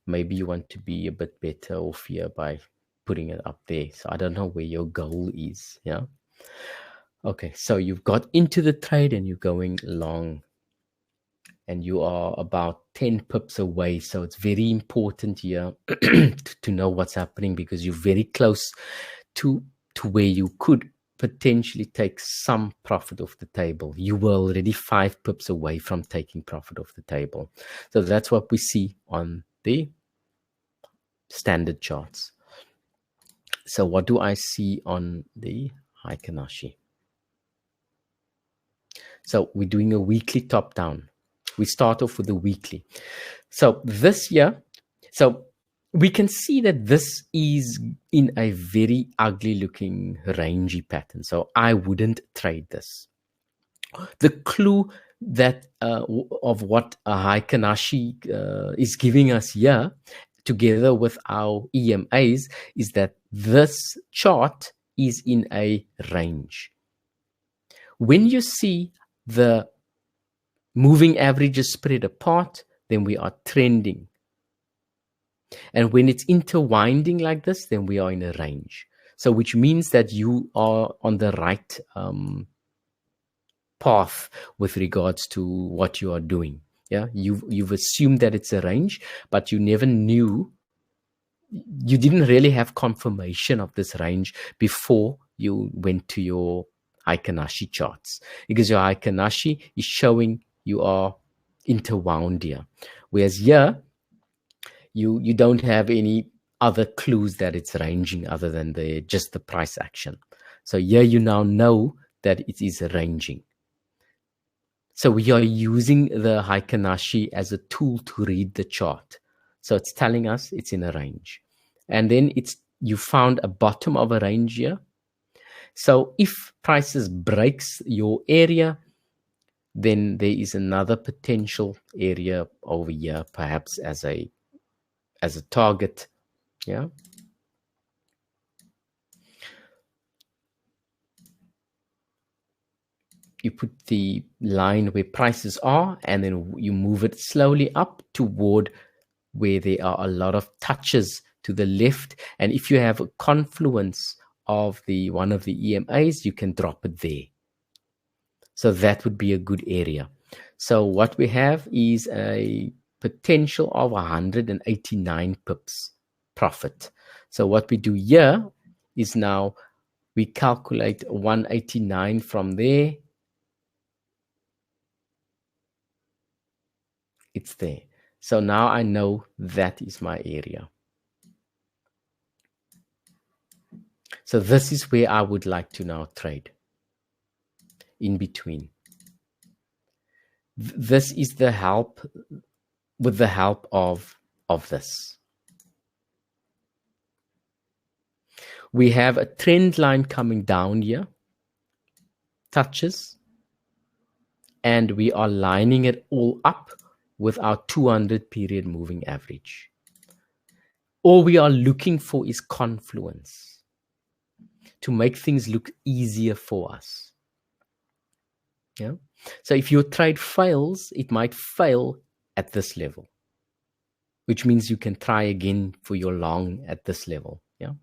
Maybe you want to be a bit better off here by putting it up there. So I don't know where your goal is. Yeah. Okay. So you've got into the trade and you're going long. And you are about 10 pips away. So it's very important here to know what's happening, because you're very close to where you could potentially take some profit off the table. You were already 5 pips away from taking profit off the table. So that's what we see on the standard charts. So what do I see on the Heikin Ashi? So we're doing a weekly top down. We start off with the weekly. So this year, so we can see that this is in a very ugly looking rangy pattern. So I wouldn't trade this. The clue that of what a Heikin Ashi is giving us here, together with our EMAs, is that this chart is in a range. When you see the moving averages spread apart, then we are trending. And when it's interwinding like this, then we are in a range. So which means that you are on the right path with regards to what you are doing. Yeah, you've assumed that it's a range, but you never knew. You didn't really have confirmation of this range before you went to your Heikin Ashi charts, because your Heikin Ashi is showing you are interwound here, whereas here you don't have any other clues that it's ranging other than just the price action. So here you now know that it is ranging. So we are using the Heikin Ashi as a tool to read the chart. So it's telling us it's in a range. And then you found a bottom of a range here. So if prices breaks your area, then there is another potential area over here, perhaps as a target. Yeah. You put the line where prices are, and then you move it slowly up toward where there are a lot of touches to the left. And if you have a confluence of one of the EMAs, you can drop it there. So that would be a good area. So what we have is a potential of 189 pips profit. So what we do here is now we calculate 189 from there. It's there. So now I know that is my area. So this is where I would like to now trade. In between. This is the help, with the help of this. We have a trend line coming down here, touches, and we are lining it all up with our 200 period moving average. All we are looking for is confluence to make things look easier for us. Yeah. So if your trade fails, it might fail at this level, which means you can try again for your long at this level. Yeah.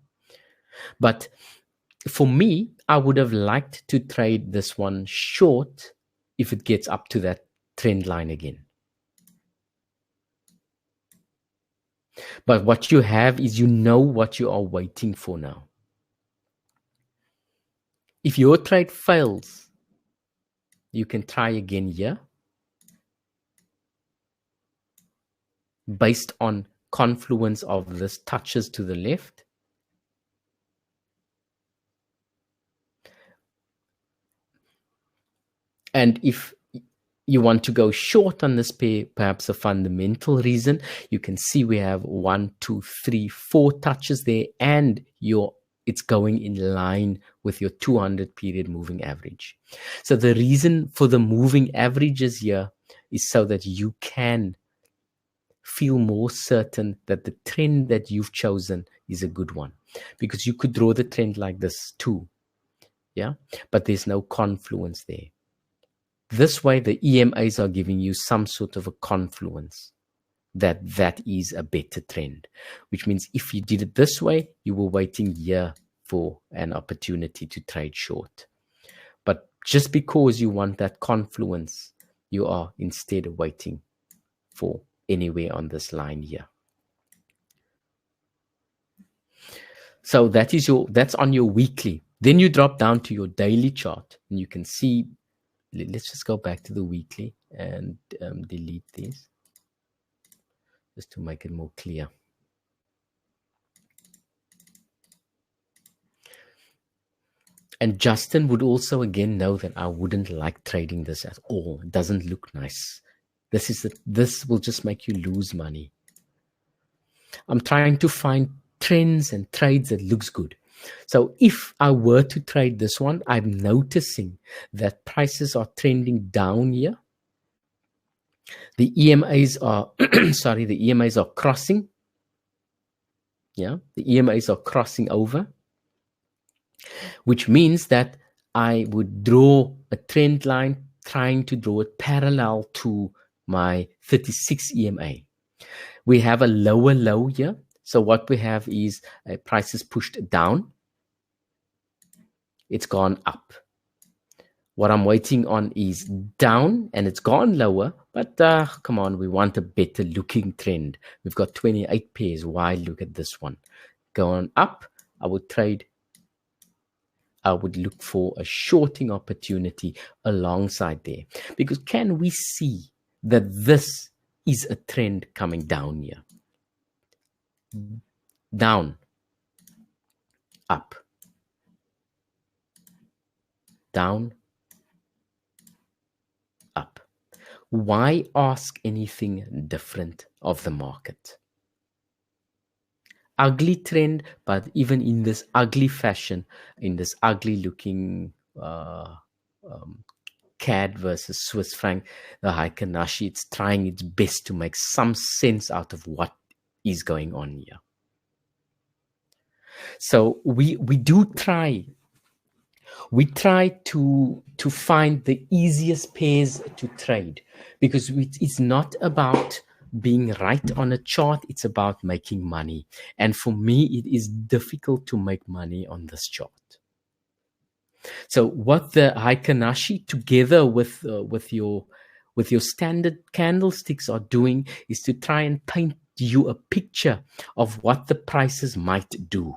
But for me, I would have liked to trade this one short if it gets up to that trend line again. But what you have is you know what you are waiting for now. If your trade fails, you can try again here based on confluence of this touches to the left. And if you want to go short on this pair, perhaps a fundamental reason, you can see we have 1, 2, 3, 4 touches there, and it's going in line with your 200 period moving average. So the reason for the moving averages here is so that you can feel more certain that the trend that you've chosen is a good one, because you could draw the trend like this too. Yeah, but there's no confluence there. This way, the EMAs are giving you some sort of a confluence that is a better trend, which means if you did it this way, you were waiting here for an opportunity to trade short. But just because you want that confluence, you are instead waiting for anywhere on this line here. So that's on your weekly. Then you drop down to your daily chart, and you can see. Let's just go back to the weekly and delete these just to make it more clear. And Justin would also again know that I wouldn't like trading this at all. It doesn't look nice. This will just make you lose money. I'm trying to find trends and trades that looks good. So if I were to trade this one, I'm noticing that prices are trending down here. The EMAs are, sorry, the EMAs are crossing. Yeah, the EMAs are crossing over, which means that I would draw a trend line, trying to draw it parallel to my 36 EMA. We have a lower low here. So what we have is prices pushed down. It's gone up. What I'm waiting on is down, and it's gone lower. But come on, we want a better looking trend. We've got 28 pairs. Why look at this one? Going up, I would look for a shorting opportunity alongside there. Because can we see that this is a trend coming down here? Down, up, down, up. Why ask anything different of the market? Ugly trend, but even in this ugly fashion, in this ugly looking CAD versus Swiss franc, the Heikinashi, it's trying its best to make some sense out of what is going on here. So we try to find the easiest pairs to trade, because it's not about being right on a chart, it's about making money. And for me, it is difficult to make money on this chart. So what the Heikinashi together with your standard candlesticks are doing is to try and paint you a picture of what the prices might do.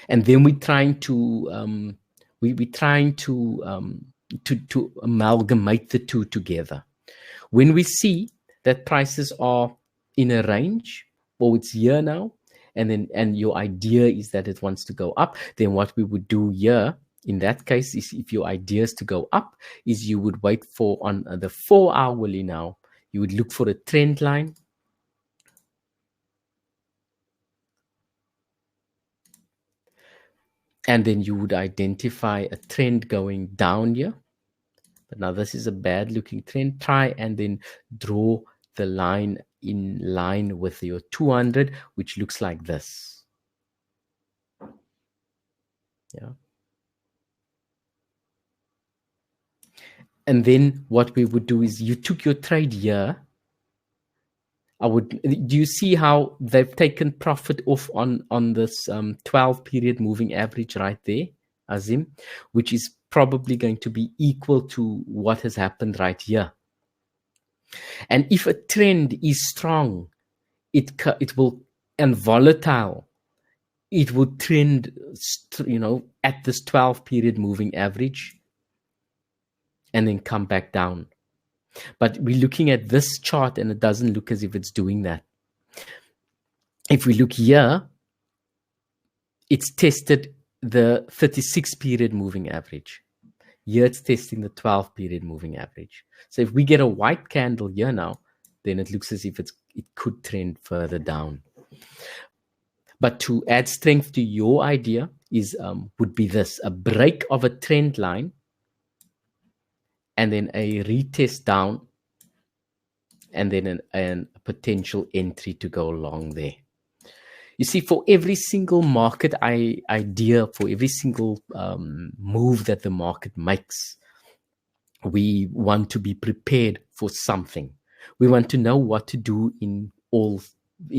And then we're trying to amalgamate the two together. When we see that prices are in a range, or it's here now, and your idea is that it wants to go up, then what we would do here in that case is, if your idea is to go up, is you would wait for on the 4 hourly now, you would look for a trend line. And then you would identify a trend going down here. But now this is a bad looking trend. Try and then draw the line in line with your 200, which looks like this. Yeah. And then what we would do is you took your trade here. Do you see how they've taken profit off on this 12 period moving average right there, Azim, which is probably going to be equal to what has happened right here. And if a trend is strong, it will, and volatile, it would trend, at this 12 period moving average and then come back down. But we're looking at this chart and it doesn't look as if it's doing that. If we look here, it's tested the 36 period moving average. Here it's testing the 12 period moving average. So if we get a white candle here now, then it looks as if it could trend further down. But to add strength to your idea would be this: a break of a trend line and then a retest down and then a potential entry to go along there. You see, for every single market idea, for every single move that the market makes, we want to be prepared for something. We want to know what to do in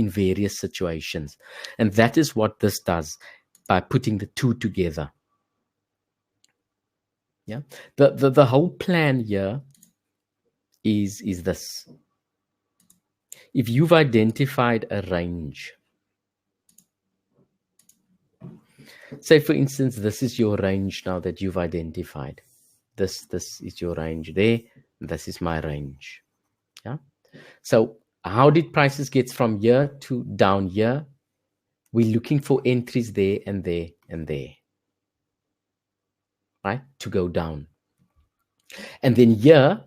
various situations. And that is what this does by putting the two together. Yeah. The whole plan here is this. If you've identified a range, say for instance, this is your range now that you've identified. This is your range there. This is my range. Yeah. So how did prices get from here to down here? We're looking for entries there and there and there, right? To go down. And then here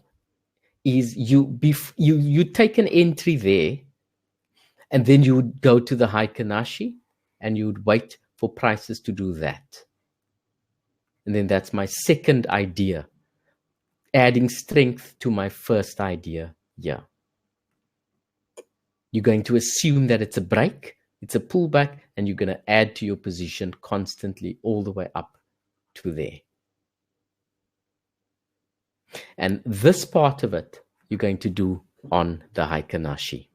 is you take an entry there, and then you would go to the Heiken-Ashi and you would wait for prices to do that. And then that's my second idea, adding strength to my first idea here. You're going to assume that it's a break, it's a pullback, and you're going to add to your position constantly all the way up to there. And this part of it, you're going to do on the Heiken-Ashi.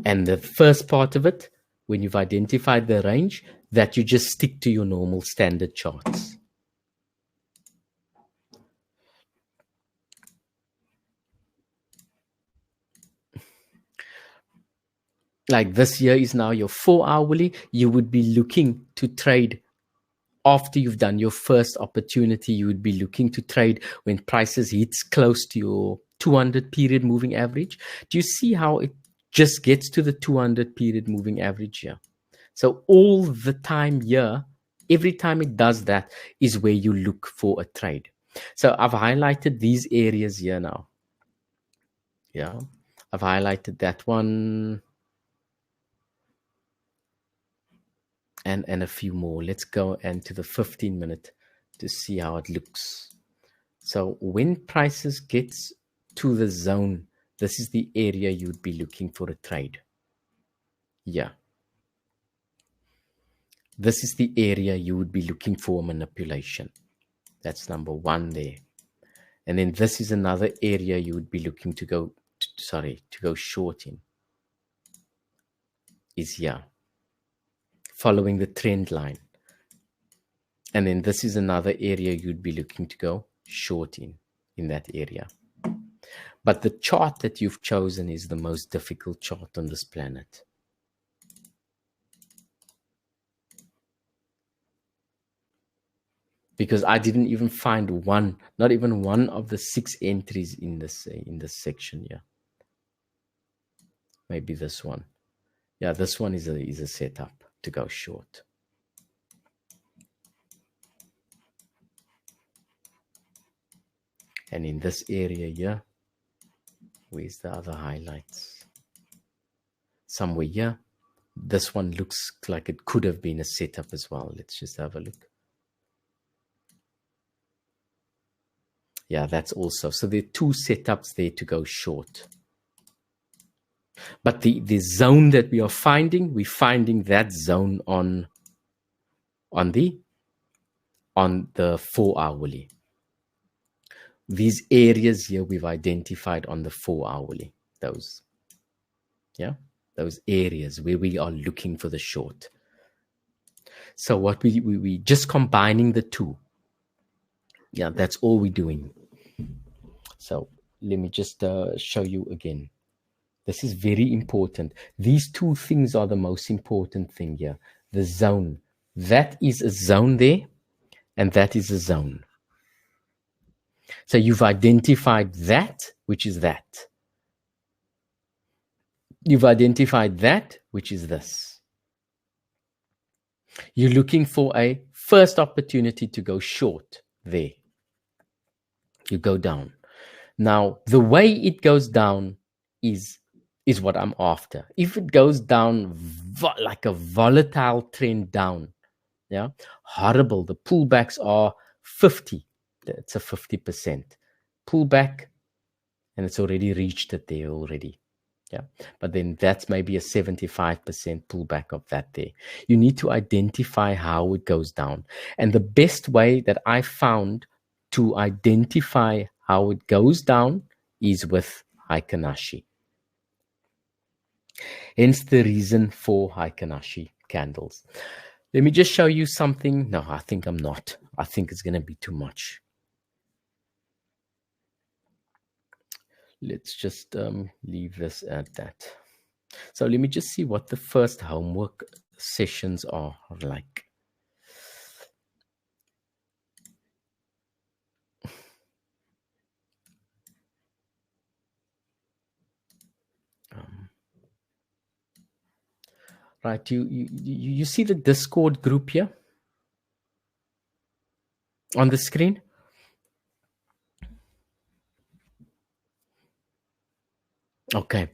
And the first part of it, when you've identified the range, that you just stick to your normal standard charts. Like this here is now your 4 hourly. You would be looking to trade after you've done your first opportunity. You would be looking to trade when prices hits close to your 200 period moving average. Do you see how it just gets to the 200 period moving average here? So all the time here, every time it does that is where you look for a trade. So I've highlighted these areas here now. Yeah, I've highlighted that one. And a few more. Let's go into the 15-minute to see how it looks. So when prices gets to the zone, this is the area you would be looking for a trade. Yeah. This is the area you would be looking for manipulation. That's number one there. And then this is another area you would be looking to go, to go short in. Is here. Following the trend line. And then this is another area you'd be looking to go short in that area. But the chart that you've chosen is the most difficult chart on this planet. Because I didn't even find one, not even one of the 6 entries in this section here. Maybe this one. Yeah, this one is a setup to go short. And in this area here, where's the other highlights? Somewhere here. This one looks like it could have been a setup as well. Let's just have a look. Yeah, that's also. So there are two setups there to go short. But the zone that we are finding, we're finding that zone on the 4-hourly. These areas here we've identified on the 4-hourly. Those areas where we are looking for the short. So what we just combining the two. Yeah, that's all we're doing. So let me just show you again. This is very important. These two things are the most important thing here. The zone. That is a zone there, and that is a zone. So you've identified that, which is that. You've identified that, which is this. You're looking for a first opportunity to go short there. You go down. Now, the way it goes down is what I'm after. If it goes down like a volatile trend down, yeah, horrible. The pullbacks are 50. It's a 50% pullback, and it's already reached it there already. Yeah, but then that's maybe a 75% pullback of that there. You need to identify how it goes down. And the best way that I found to identify how it goes down is with Heikinashi. Hence the reason for Heikinashi candles. Let me just show you something. No, I think I'm not. I think it's going to be too much. Let's just leave this at that. So let me just see what the first homework sessions are like. Right, you see the Discord group here on the screen? Okay,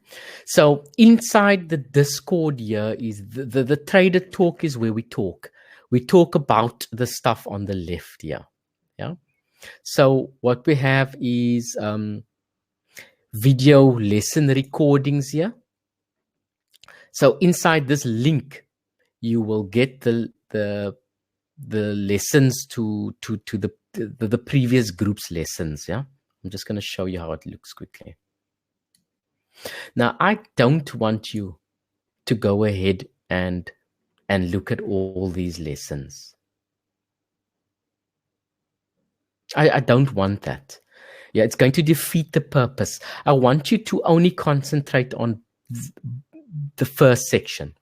so inside the Discord here is the trader talk is where we talk. We talk about the stuff on the left here. Yeah. So what we have is video lesson recordings here. So inside this link, you will get the lessons to the previous group's lessons. Yeah. I'm just going to show you how it looks quickly. Now, I don't want you to go ahead and look at all these lessons. I don't want that. Yeah, it's going to defeat the purpose. I want you to only concentrate on the first section,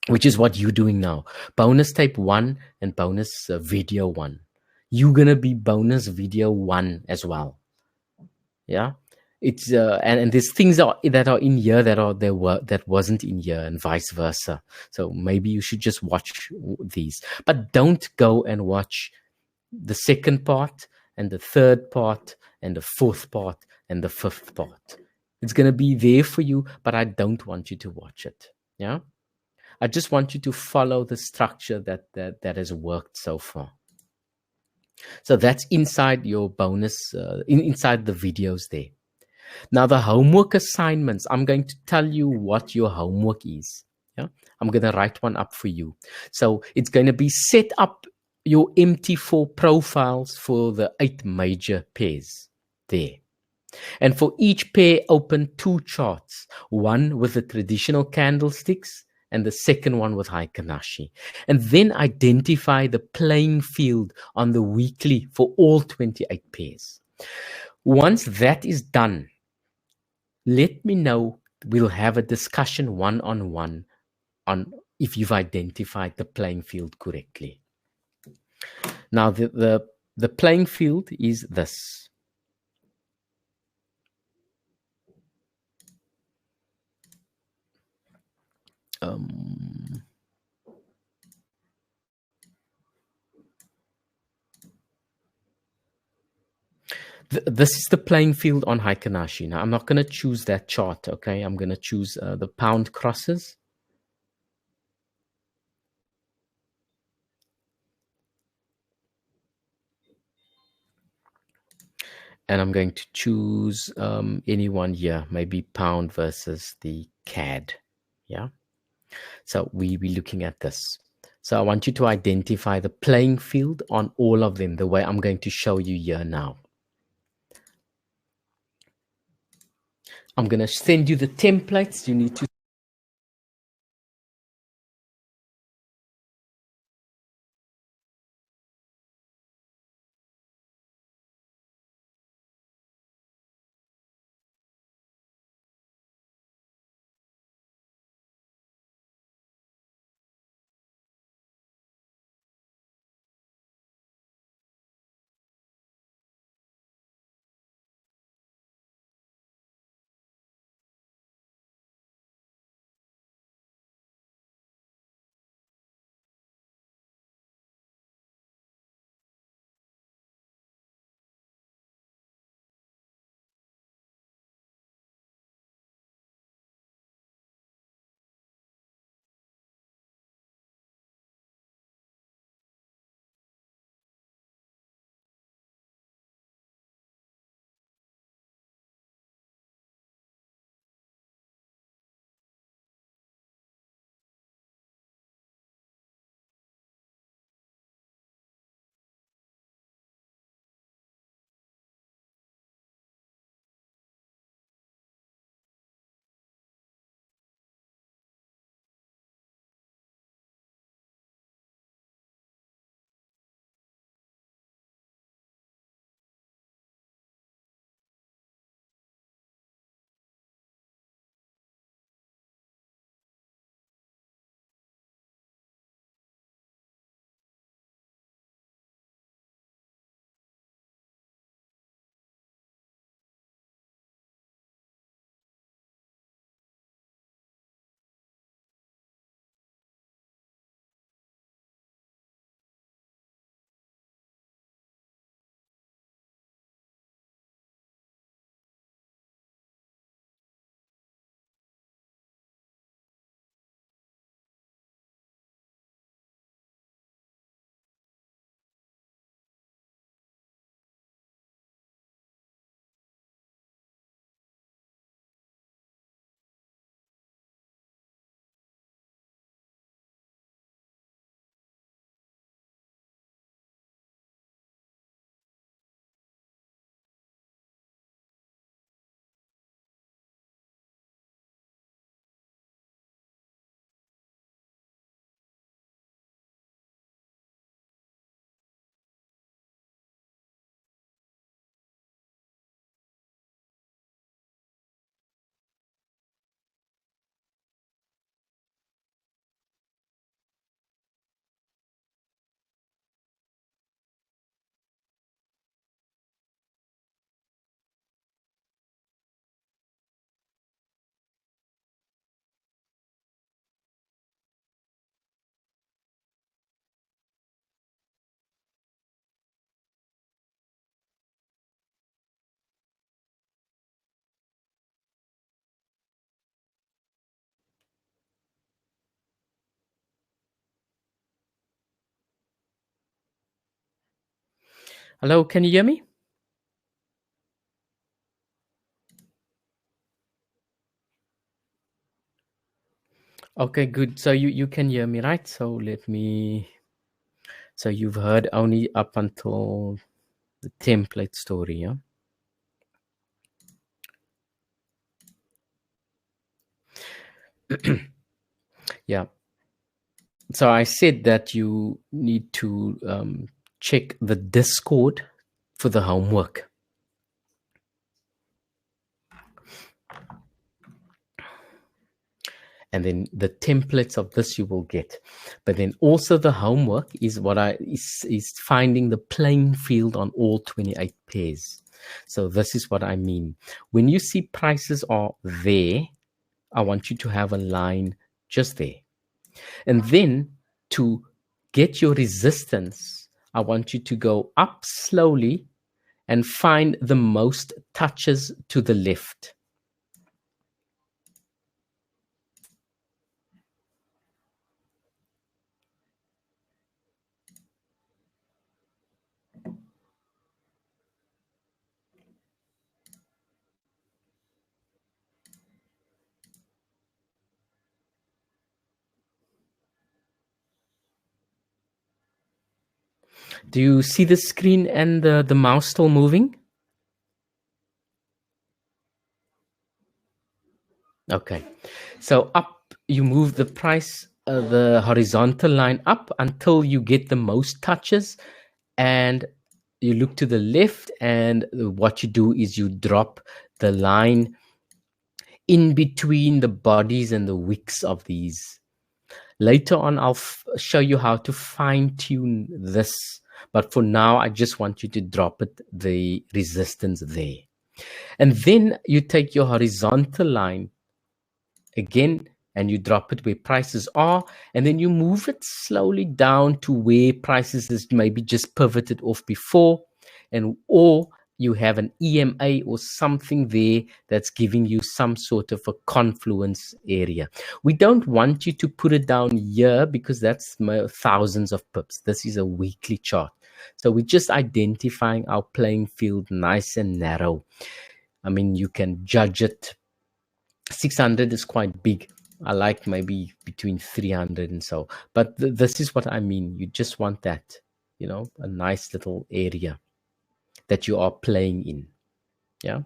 which is what you're doing now. Bonus tape 1 and bonus video 1. You're going to be bonus video 1 as well. Yeah. It's and there's things that are in here that wasn't in here, and vice versa. So maybe you should just watch these, but don't go and watch the second part and the third part and the fourth part and the fifth part. It's going to be there for you, but I don't want you to watch it. Yeah, I just want you to follow the structure that has worked so far. So that's inside your bonus, inside the videos there. Now, the homework assignments, I'm going to tell you what your homework is. Yeah, I'm going to write one up for you. So it's going to be set up your MT4 profiles for the 8 major pairs there. And for each pair, open 2 charts, one with the traditional candlesticks and the second one with Heikinashi. And then identify the playing field on the weekly for all 28 pairs. Once that is done, let me know. We'll have a discussion one-on-one on if you've identified the playing field correctly. Now, the playing field is this. This is the playing field on Heikinashi. Now, I'm not going to choose that chart, okay? I'm going to choose the pound crosses. And I'm going to choose any one here, maybe pound versus the CAD. Yeah. So we'll be looking at this. So I want you to identify the playing field on all of them, the way I'm going to show you here now. I'm going to send you the templates. You need to Hello, can you hear me? Okay, good. So you can hear me, right? So so you've heard only up until the template story, yeah? Yeah. So I said that you need to check the Discord for the homework. And then the templates of this you will get. But then also the homework is is finding the playing field on all 28 pairs. So this is what I mean. When you see prices are there, I want you to have a line just there. And then to get your resistance, I want you to go up slowly and find the most touches to the left. Do you see the screen and the mouse still moving? Okay. So up, you move the price, the horizontal line up until you get the most touches, and you look to the left, and what you do is you drop the line in between the bodies and the wicks of these. Later on, I'll show you how to fine tune this. But for now, I just want you to drop it, the resistance there. And then you take your horizontal line again, and you drop it where prices are, and then you move it slowly down to where prices is maybe just pivoted off before, and or you have an EMA or something there that's giving you some sort of a confluence area. We don't want you to put it down here because that's thousands of pips. This is a weekly chart. So we're just identifying our playing field nice and narrow. I mean, you can judge it. 600 is quite big. I like maybe between 300 and so. But this is what I mean. You just want that, you know, a nice little area that you are playing in. Yeah.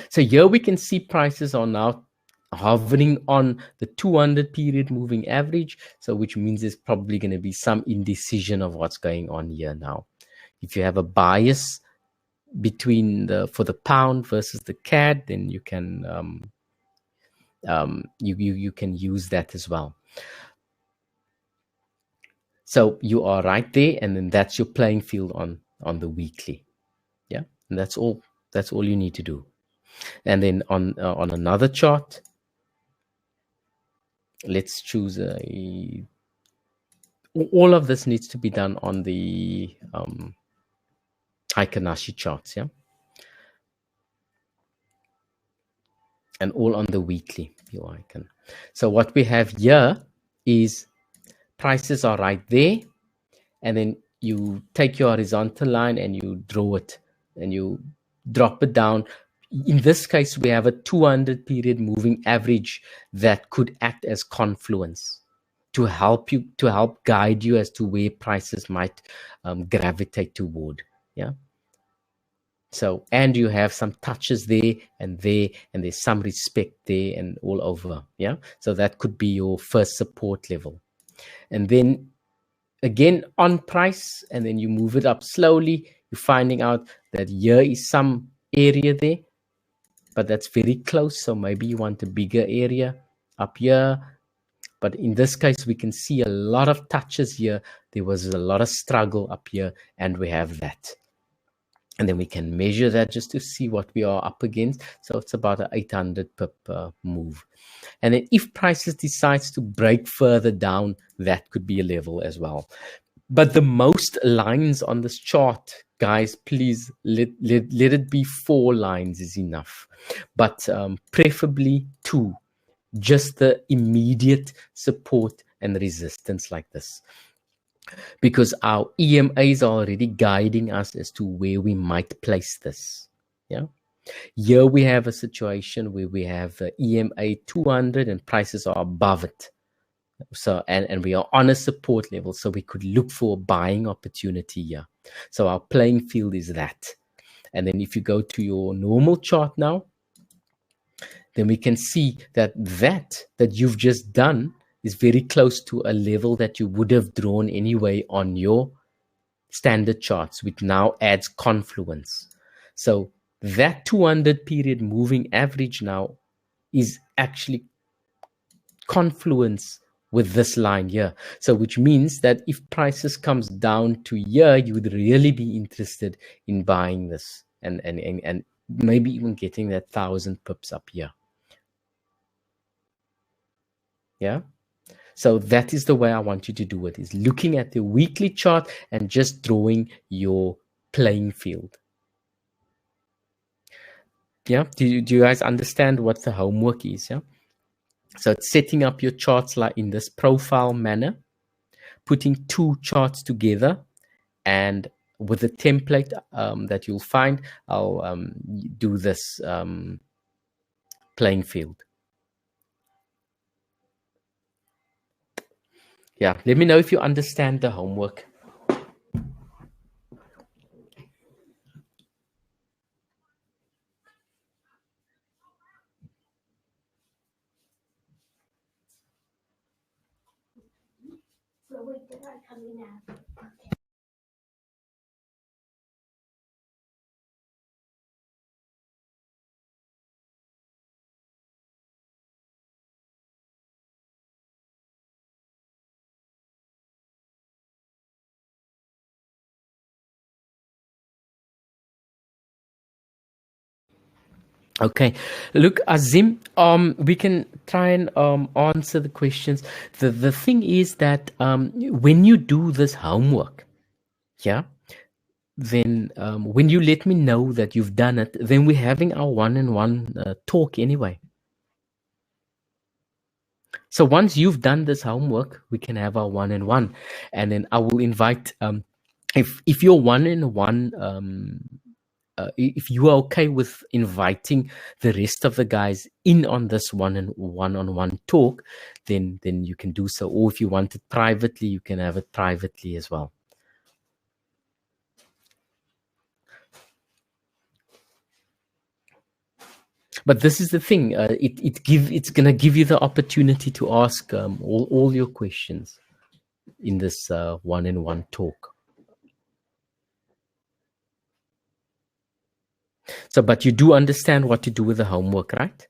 So here we can see prices are now hovering on the 200 period moving average. So which means there's probably going to be some indecision of what's going on here now. If you have a bias between for the pound versus the CAD, then you can you can use that as well. So you are right there, and then that's your playing field on the weekly. Yeah, and that's all you need to do. And then on another chart, let's choose all of this needs to be done on the Heikin-Ashi charts, yeah, and all on the weekly view icon. So what we have here is prices are right there, and then you take your horizontal line and you draw it and you drop it down. In this case, we have a 200 period moving average that could act as confluence to help guide you as to where prices might gravitate toward. Yeah. So, and you have some touches there, and there's some respect there and all over. Yeah. So that could be your first support level. And then again on price, and then you move it up slowly. You're finding out that here is some area there, but that's very close. So maybe you want a bigger area up here. But in this case, we can see a lot of touches here. There was a lot of struggle up here, and we have that. And then we can measure that just to see what we are up against. So it's about an 800 pip move. And then if prices decides to break further down, that could be a level as well. But the most lines on this chart, guys, please let it be 4 lines is enough. But preferably 2, just the immediate support and resistance like this. Because our EMAs are already guiding us as to where we might place this. Yeah. Here we have a situation where we have the EMA 200 and prices are above it. So, and we are on a support level, so we could look for a buying opportunity here. So our playing field is that. And then if you go to your normal chart now, then we can see that you've just done is very close to a level that you would have drawn anyway on your standard charts, which now adds confluence. So that 200 period moving average now is actually confluence with this line here. So which means that if prices comes down to here, you would really be interested in buying this and maybe even getting that 1,000 pips up here. Yeah. So that is the way I want you to do it, is looking at the weekly chart and just drawing your playing field. Yeah. Do you guys understand what the homework is? Yeah. So it's setting up your charts like in this profile manner, putting 2 charts together, and with a template that you'll find, I'll do this playing field. Yeah, let me know if you understand the homework. Okay, look, Azim, we can try and answer the questions. The thing is that when you do this homework, yeah, then when you let me know that you've done it, then we're having our one-on-one talk anyway. So once you've done this homework, we can have our one-on-one, and then I will invite if you're one-on-one. If you are okay with inviting the rest of the guys in on this one-on-one talk, then you can do so. Or if you want it privately, you can have it privately as well. But this is the thing. It's gonna give you the opportunity to ask all your questions in this one-on-one talk. So, but you do understand what to do with the homework, right?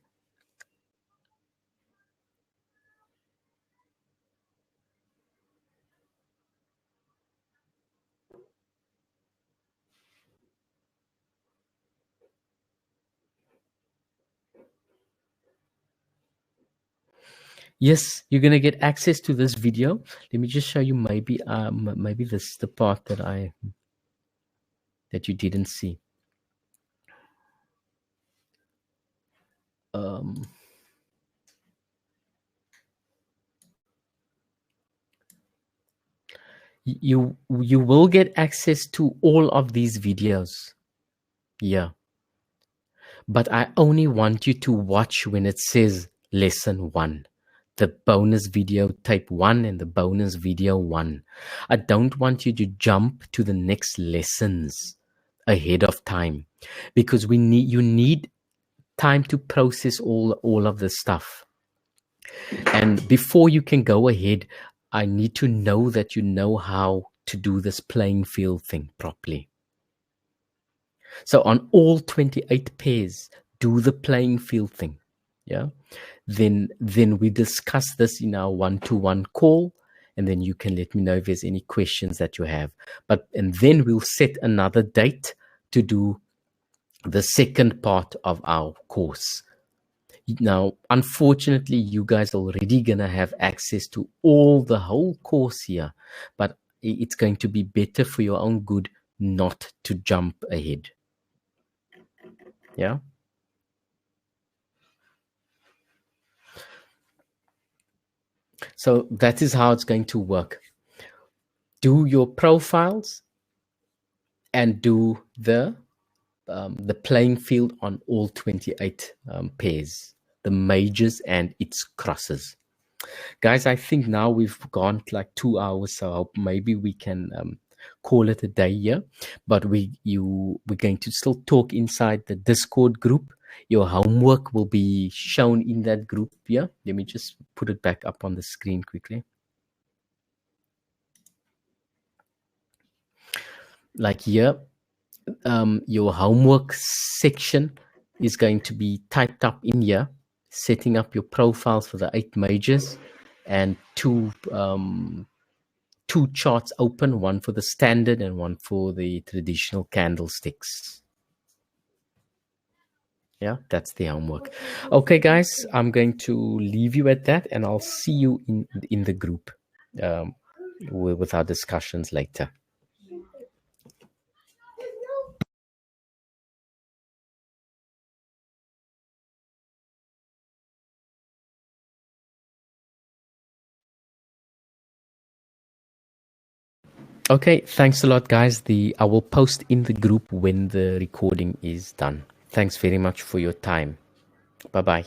Yes, you're gonna get access to this video. Let me just show you. Maybe maybe this is the part that you didn't see. You will get access to all of these videos. Yeah. But I only want you to watch when it says lesson 1. The bonus video tape 1 and the bonus video 1. I don't want you to jump to the next lessons ahead of time, because you need time to process all of this stuff. And before you can go ahead, I need to know that you know how to do this playing field thing properly. So on all 28 pairs, do the playing field thing. Yeah. Then we discuss this in our one-to-one call, and then you can let me know if there's any questions that you have. And then we'll set another date to do the second part of our course. Now, unfortunately, you guys are already going to have access to the whole course here, but it's going to be better for your own good not to jump ahead. Yeah. So that is how it's going to work. Do your profiles and do the playing field on all 28 pairs, the majors and its crosses. Guys, I think now we've gone like 2 hours, so maybe we can call it a day here. But we're going to still talk inside the Discord group. Your homework will be shown in that group here. Let me just put it back up on the screen quickly. Like here, your homework section is going to be typed up in here, setting up your profiles for the 8 majors, and two charts open, one for the standard and one for the traditional candlesticks. Yeah, that's the homework. Okay, guys, I'm going to leave you at that, and I'll see you in the group with our discussions later. Okay, thanks a lot, guys. I will post in the group when the recording is done. Thanks very much for your time. Bye-bye.